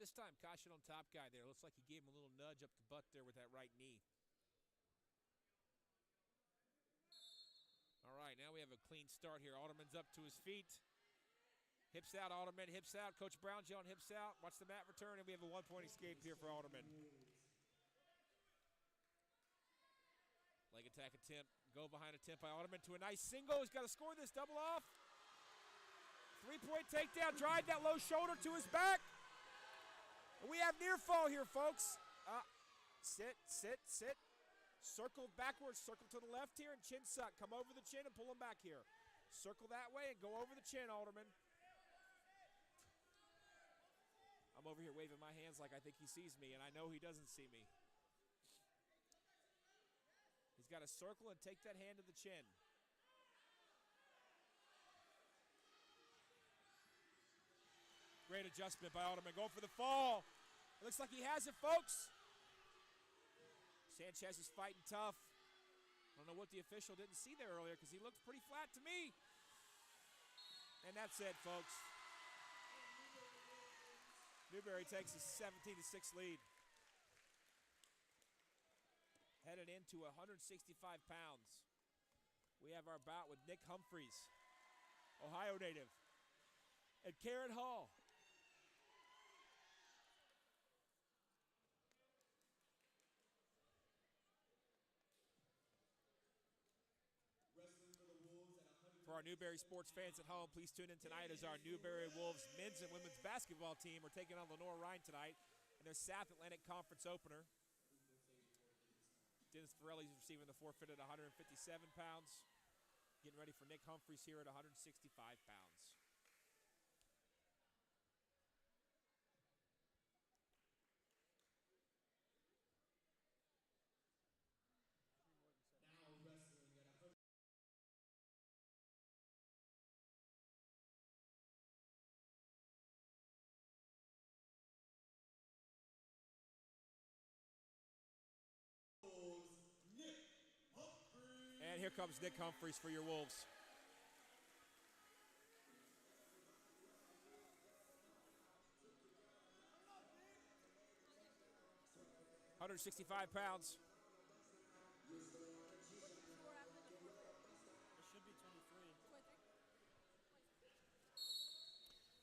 This time, caution on top guy there. Looks like he gave him a little nudge up the butt there with that right knee. All right, now we have a clean start here. Alderman's up to his feet. Hips out, Alderman, hips out. Coach Brown's yelling hips out. Watch the mat return, and we have a 1-point escape here for Alderman. Leg attack attempt. Go behind attempt by Alderman to a nice single. He's got to score this, double off. 3-point takedown. Drive that low shoulder to his back. And we have near fall here, folks. Sit, sit, sit. Circle backwards, circle to the left here, and chin suck. Come over the chin and pull him back here. Circle that way and go over the chin, Alderman. I'm over here waving my hands like I think he sees me, and I know he doesn't see me. He's got to circle and take that hand to the chin. Great adjustment by Alderman. Going for the fall. It looks like he has it, folks. Sanchez is fighting tough. I don't know what the official didn't see there earlier because he looked pretty flat to me. And that's it, folks. Newberry takes a 17-6 lead. Headed into 165 pounds. We have our bout with Nick Humphreys, Ohio native, and Karen Hall. our Newberry sports fans at home, please tune in tonight as our Newberry Wolves men's and women's basketball team are taking on Lenore Rhine tonight in their South Atlantic Conference opener. Dennis Farrelly's receiving the forfeit at 157 pounds. Getting ready for Nick Humphreys here at 165 pounds. Now wrestling at 100. Nick Humphreys. And here comes Nick Humphreys for your Wolves. £165. It should be 23.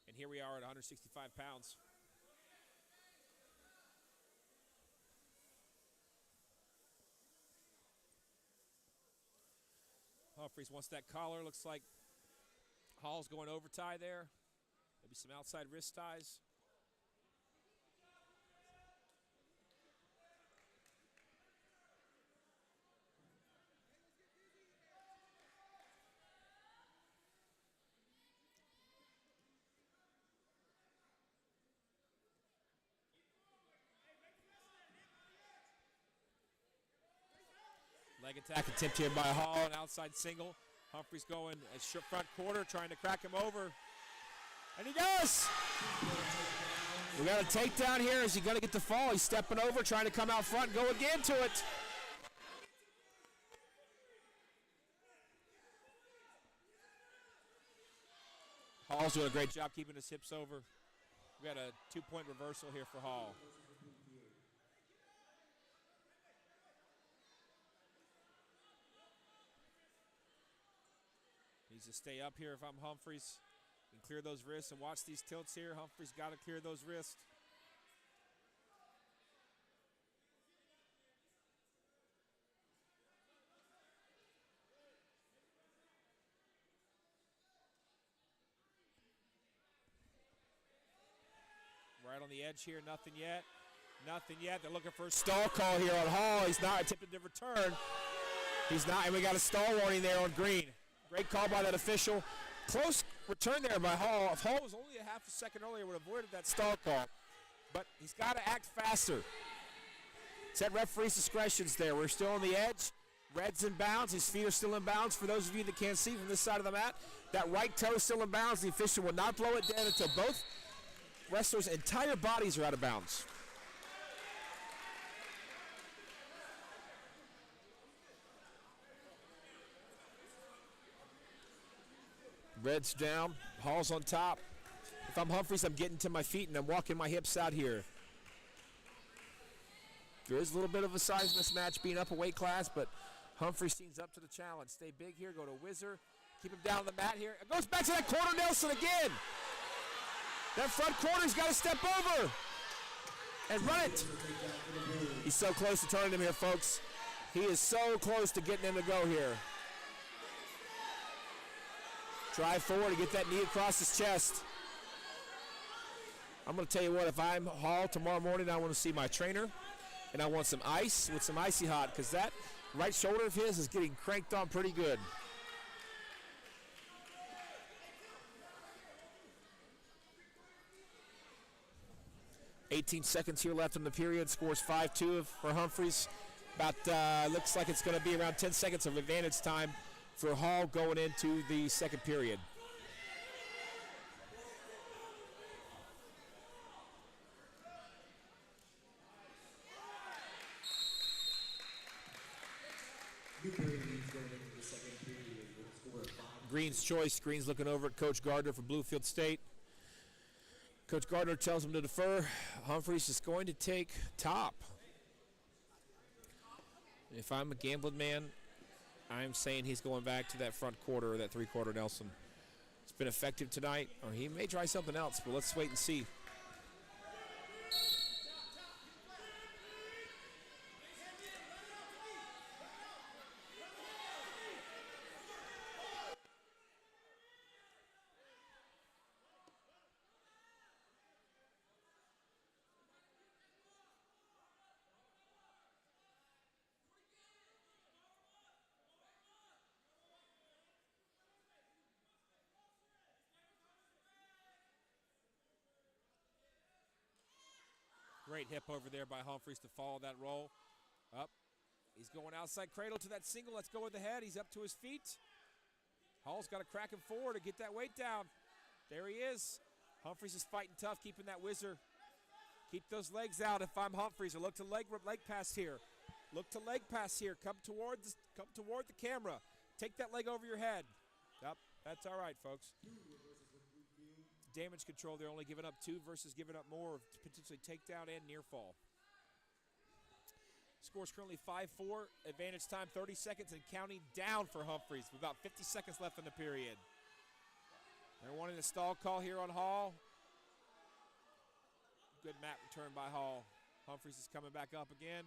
And here we are at 165 pounds. Humphreys wants that collar. Looks like Hall's going over tie there. Maybe some outside wrist ties. Leg attack attempt here by Hall, an outside single. Humphreys going a front quarter, trying to crack him over. And he does! We got a takedown here. Is he going to get the fall? He's stepping over, trying to come out front and go again to it. Hall's doing a great job keeping his hips over. We got a 2-point reversal here for Hall. Needs to stay up here if I'm Humphreys. And clear those wrists and watch these tilts here. Humphreys got to clear those wrists. Right on the edge here, nothing yet. Nothing yet. They're looking for a stall call here on Hall. He's not attempting to return. He's not, and we got a stall warning there on Green. Great call by that official. Close return there by Hall. If Hall was only a half a second earlier, would have avoided that stall call. But he's got to act faster. It's at referee's discretions there. We're still on the edge. Red's in bounds. His feet are still in bounds. For those of you that can't see from this side of the mat, that right toe is still in bounds. The official will not blow it dead until both wrestlers' entire bodies are out of bounds. Red's down, Hall's on top. If I'm Humphreys, I'm getting to my feet and I'm walking my hips out here. There is a little bit of a size mismatch being up a weight class, but Humphreys seems up to the challenge. Stay big here, go to Whizzer, keep him down on the mat here. It goes back to that corner Nelson again. That front corner's got to step over and run it. He's so close to turning him here, folks. He is so close to getting him to go here. Drive forward to get that knee across his chest. I'm going to tell you what, if I'm Hall tomorrow morning, I want to see my trainer, and I want some ice with some icy hot, because that right shoulder of his is getting cranked on pretty good. .18 seconds here left in the period. Scores 5-2 for Humphreys. About looks like it's going to be around 10 seconds of advantage time for Hall going into the second period. Newberry leads going into the second period with a score of 5. Green's choice. Green's looking over at Coach Gardner for Bluefield State. Coach Gardner tells him to defer. Humphreys is going to take top. If I'm a gambling man, I'm saying he's going back to that front quarter or that three-quarter Nelson. It's been effective tonight, or he may try something else, but let's wait and see. Great hip over there by Humphreys to follow that roll. Up. He's going outside cradle to that single. Let's go with the head. He's up to his feet. Hall's got to crack him forward to get that weight down. There he is. Humphreys is fighting tough, keeping that whizzer. Keep those legs out if I'm Humphreys. Or look to leg pass here. Look to leg pass here. Come toward the camera. Take that leg over your head. Yep, that's all right, folks. Damage control, they're only giving up 2 versus giving up more of potentially takedown and near fall. Score's currently 5-4. Advantage time 30 seconds and counting down for Humphreys with about 50 seconds left in the period. They're wanting a stall call here on Hall. Good mat return by Hall. Humphreys is coming back up again.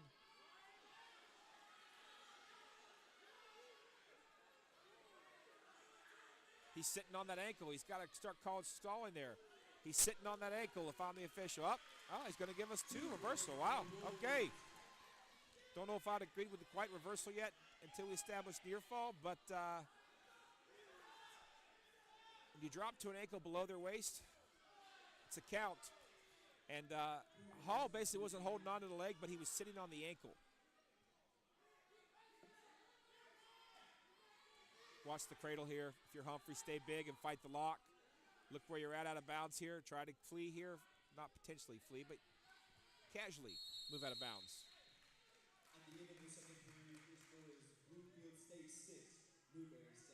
He's sitting on that ankle. He's got to start stalling there. He's sitting on that ankle if I'm the official. He's going to give us 2 reversal. Wow, okay. Don't know if I'd agreed with the quite reversal yet until we establish near fall, but when you drop to an ankle below their waist, it's a count. And Hall basically wasn't holding on to the leg, but he was sitting on the ankle. Watch the cradle here. If you're Humphrey, stay big and fight the lock. Look where you're at out of bounds here. Try to flee here. Not potentially flee, but casually move out of bounds. At the end of the second period, your score is Bluefield State 6, Newberry 7.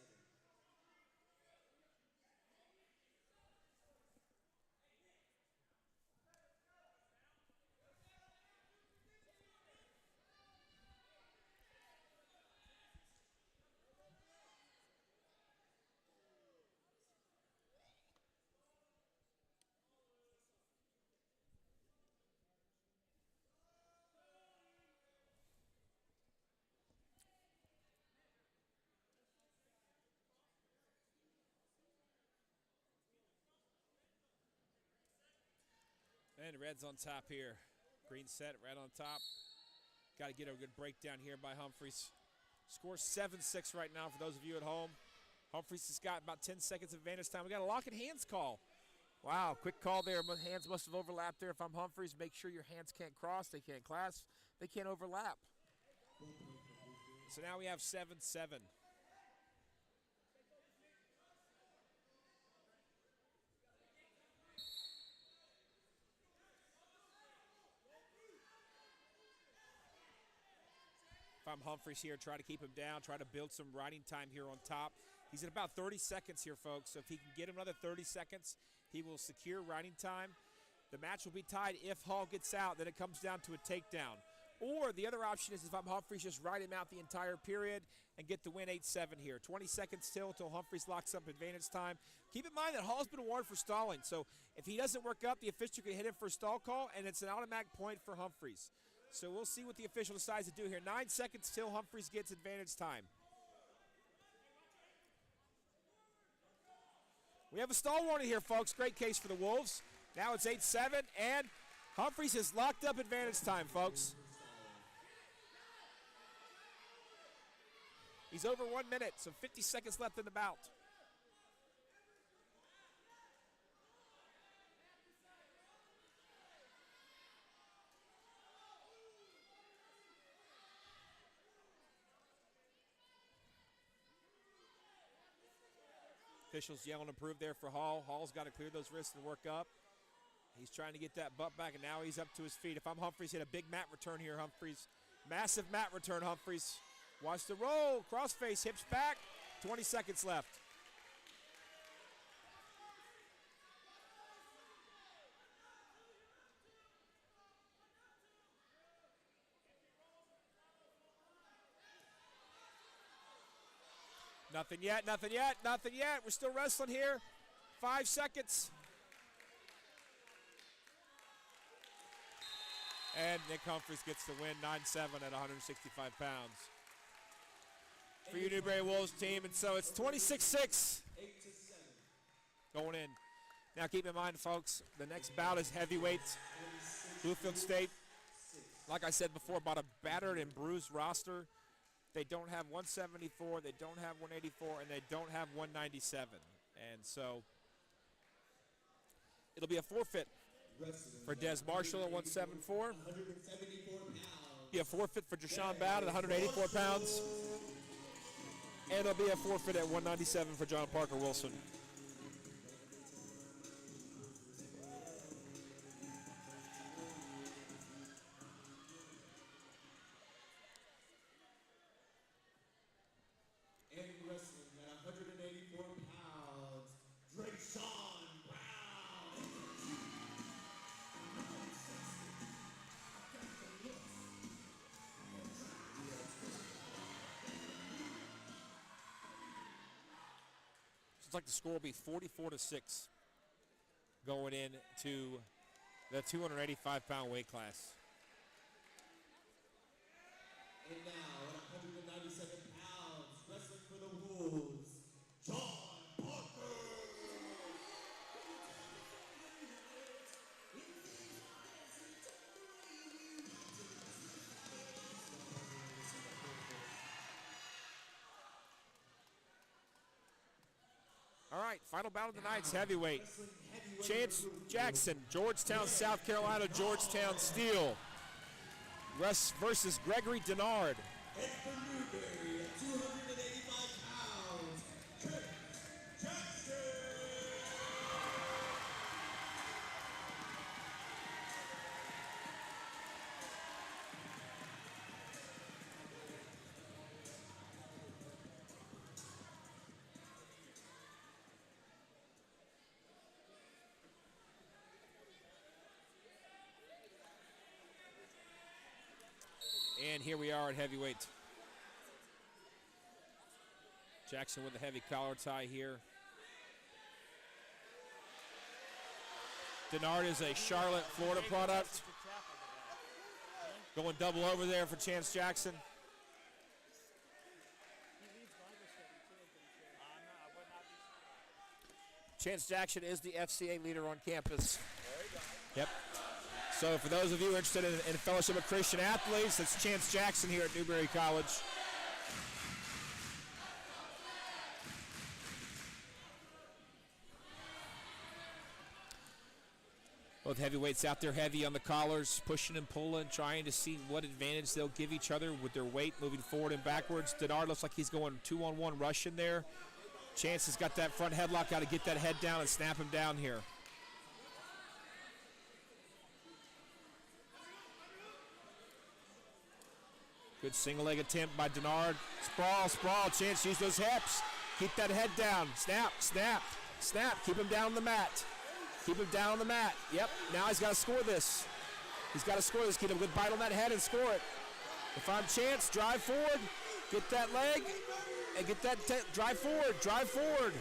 And red's on top here. Green set, red on top. Got to get a good breakdown here by Humphreys. Score 7-6 right now for those of you at home. Humphreys has got about 10 seconds of advantage time. We got a lock and hands call. Wow, quick call there. Hands must have overlapped there. If I'm Humphreys, make sure your hands can't cross. They can't clasp. They can't overlap. So now we have 7-7. If I'm Humphreys here, try to keep him down, try to build some riding time here on top. He's at about 30 seconds here, folks. So if he can get him another 30 seconds, he will secure riding time. The match will be tied if Hall gets out, then it comes down to a takedown. Or the other option is if I'm Humphreys, just ride him out the entire period and get the win 8-7 here. 20 seconds still until Humphreys locks up advantage time. Keep in mind that Hall's been warned for stalling. So if he doesn't work up, the official can hit him for a stall call, and it's an automatic point for Humphreys. So we'll see what the official decides to do here. 9 seconds till Humphreys gets advantage time. We have a stall warning here, folks. Great case for the Wolves. Now it's 8-7, and Humphreys has locked up advantage time, folks. He's over 1 minute, so 50 seconds left in the bout. Officials yelling approve there for Hall. Hall's got to clear those wrists and work up. He's trying to get that butt back, and now he's up to his feet. If I'm Humphreys, hit a big mat return here, Humphreys. Massive mat return, Humphreys. Watch the roll. Crossface, hips back. 20 seconds left. Nothing yet, nothing yet, nothing yet. We're still wrestling here. 5 seconds. And Nick Humphreys gets the win, 9-7 at 165 pounds. For you Newberry Wolves team, and so it's 26-6 8-7. going in. Now keep in mind, folks, the next bout is heavyweights. Bluefield State, like I said before, about a battered and bruised roster. They don't have 174, they don't have 184, and they don't have 197. And so it'll be a forfeit Wrestling for Des Marshall at 174. 174 pounds. Be a forfeit for Jashawn Bowd at 184 pounds. And there'll be a forfeit at 197 for John Parker Wilson. And wrestling at 184 pounds, Drayshawn Brown. Looks like the score will be 44-6 going into the 285-pound weight class. And now at 197 pounds, wrestling for the Wolves, John Parker. All right, final battle of the night's heavyweight. Chance Jackson, Georgetown, South Carolina, Georgetown Steel. Russ versus Gregory Denard. And for Newberry at 285 pounds, Chance Jackson. And here we are at heavyweight. Jackson with a heavy collar tie here. Denard is a Charlotte, Florida product. Going double over there for Chance Jackson. Chance Jackson is the FCA leader on campus. Yep. So for those of you interested in Fellowship of Christian Athletes, it's Chance Jackson here at Newberry College. Both heavyweights out there heavy on the collars, pushing and pulling, trying to see what advantage they'll give each other with their weight moving forward and backwards. Denard looks like he's going 2-on-1 rush in there. Chance has got that front headlock, got to get that head down and snap him down here. Good single leg attempt by Denard. Sprawl, sprawl, Chance, use those hips. Keep that head down. Snap, snap, snap. Keep him down on the mat. Keep him down on the mat. Yep, now he's got to score this. He's got to score this. Keep a good bite on that head and score it. If I'm Chance, drive forward. Get that leg and get that, drive forward, drive forward.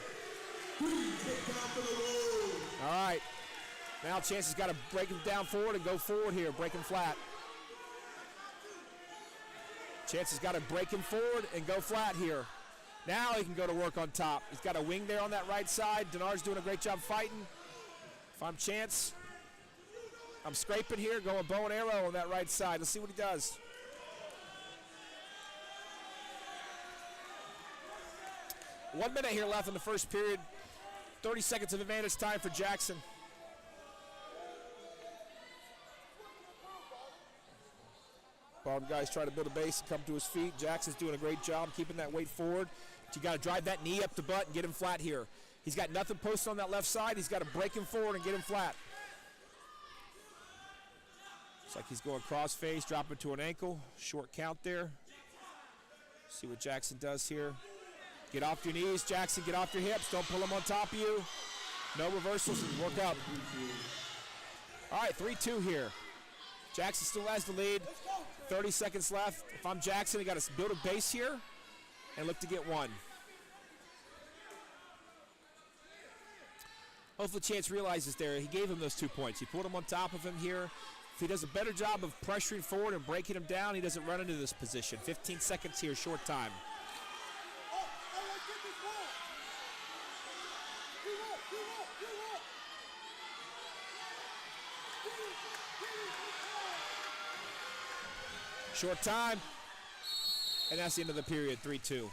All right. Now Chance has got to break him down forward and go forward here, break him flat. Chance has got to break him forward and go flat here. Now he can go to work on top. He's got a wing there on that right side. Denard's doing a great job fighting. If I'm Chance, I'm scraping here, going bow and arrow on that right side. Let's see what he does. One minute here left in the first period. 30 seconds of advantage time for Jackson. Bottom guys try to build a base and come to his feet. Jackson's doing a great job keeping that weight forward. But you got to drive that knee up the butt and get him flat here. He's got nothing posted on that left side. He's got to break him forward and get him flat. Looks like he's going cross face, dropping to an ankle. Short count there. See what Jackson does here. Get off your knees, Jackson. Get off your hips. Don't pull him on top of you. No reversals. Work up. All right, 3-2 here. Jackson still has the lead. 30 seconds left. If I'm Jackson, I got to build a base here and look to get one. Hopefully Chance realizes there. He gave him those 2 points. He put him on top of him here. If he does a better job of pressuring forward and breaking him down, he doesn't run into this position. 15 seconds here, short time. Short time, and that's the end of the period, 3-2.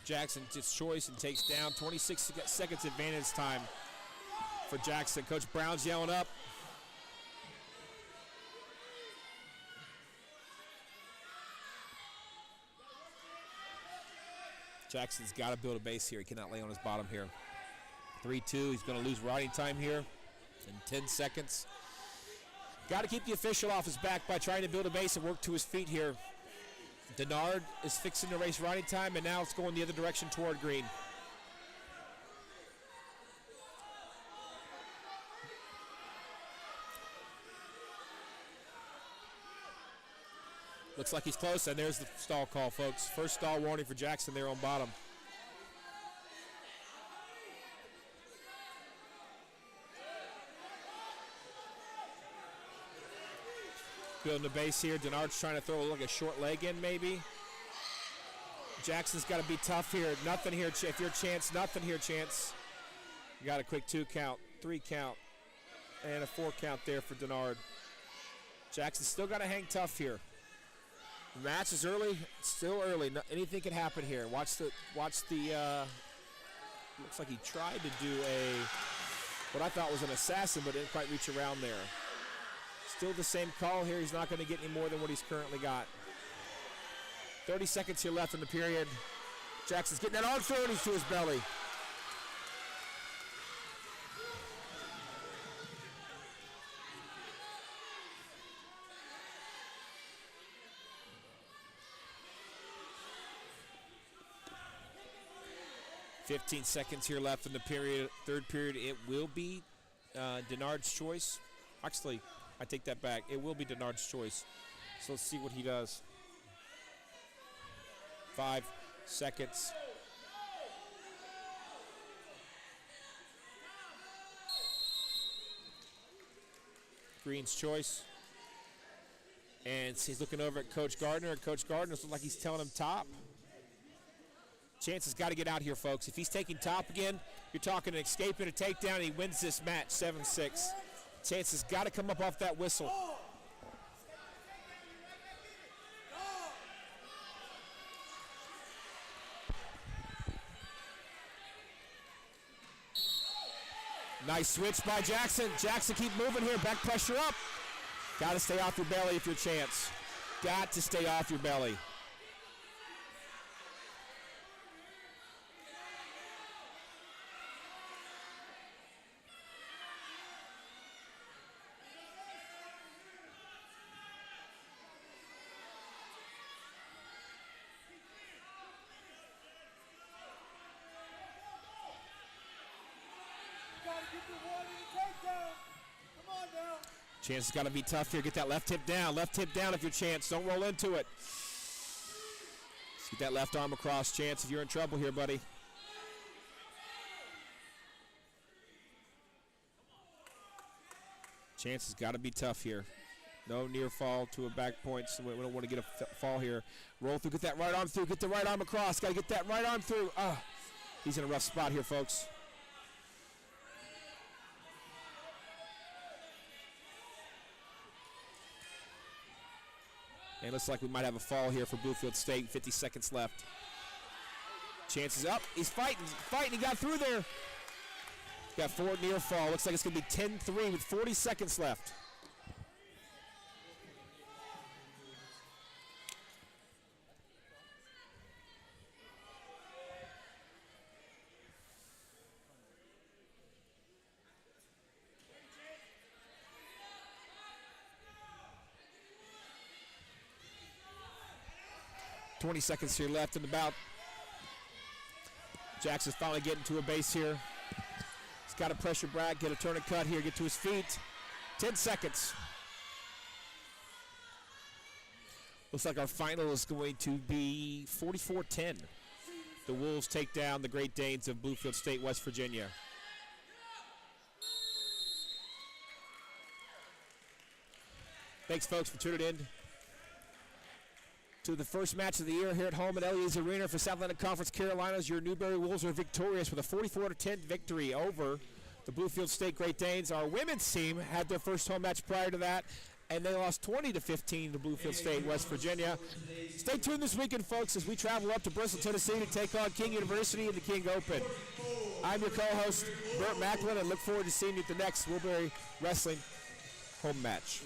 Jackson gets choice and takes down. 26 seconds advantage time for Jackson. Coach Brown's yelling up. Jackson's got to build a base here. He cannot lay on his bottom here. 3-2. He's going to lose riding time here in 10 seconds. Got to keep the official off his back by trying to build a base and work to his feet here. Denard is fixing to race riding time, and now it's going the other direction toward green. Looks like he's close, and there's the stall call, folks. First stall warning for Jackson there on bottom. Building the base here. Denard's trying to throw like a short leg in, maybe. Jackson's got to be tough here. Nothing here. If you're Chance, nothing here, Chance. You got a quick 2 count, 3 count, and a 4 count there for Denard. Jackson's still got to hang tough here. The match is early, still early. Anything can happen here. Watch the. Looks like he tried to do what I thought was an assassin, but didn't quite reach around there. Still the same call here. He's not going to get any more than what he's currently got. 30 seconds here left in the period. Jackson's getting that arm throw and he's to his belly. $15 seconds here left in the period. Third period, it will be Denard's choice. Actually, I take that back. It will be Denard's choice. So let's see what he does. 5 seconds. Green's choice. And he's looking over at Coach Gardner. Coach Gardner looks like he's telling him top. Chance has got to get out here, folks. If he's taking top again, you're talking an escape and a takedown, and he wins this match 7-6. Chance has got to come up off that whistle. Nice switch by Jackson. Jackson keep moving here. Back pressure up. Got to stay off your belly if you're Chance. Got to stay off your belly. Chance has got to be tough here. Get that left hip down. Left hip down if you're Chance. Don't roll into it. Let's get that left arm across, Chance, if you're in trouble here, buddy. Chance has got to be tough here. No near fall to a back point, so we don't want to get a fall here. Roll through, get that right arm through, get the right arm across. Got to get that right arm through. He's in a rough spot here, folks. And it looks like we might have a fall here for Bluefield State. 50 seconds left. Chance is up. He's fighting. He got through there. Got 4 near fall. Looks like it's going to be 10-3 with 40 seconds left. $20 seconds here left in the bout. Jackson's finally getting to a base here. He's got to pressure Brad, get a turn and cut here, get to his feet. 10 seconds. Looks like our final is going to be 44-10. The Wolves take down the Great Danes of Bluefield State, West Virginia. Thanks, folks, for tuning in to the first match of the year here at home at Ellio's Arena for South Atlantic Conference Carolinas. Your Newberry Wolves are victorious with a 44-10 victory over the Bluefield State Great Danes. Our women's team had their first home match prior to that and they lost 20-15 to Bluefield State, West Virginia. Stay tuned this weekend, folks, as we travel up to Bristol, Tennessee to take on King University in the King Open. I'm your co-host, Burt Macklin, and look forward to seeing you at the next Woolbury Wrestling home match.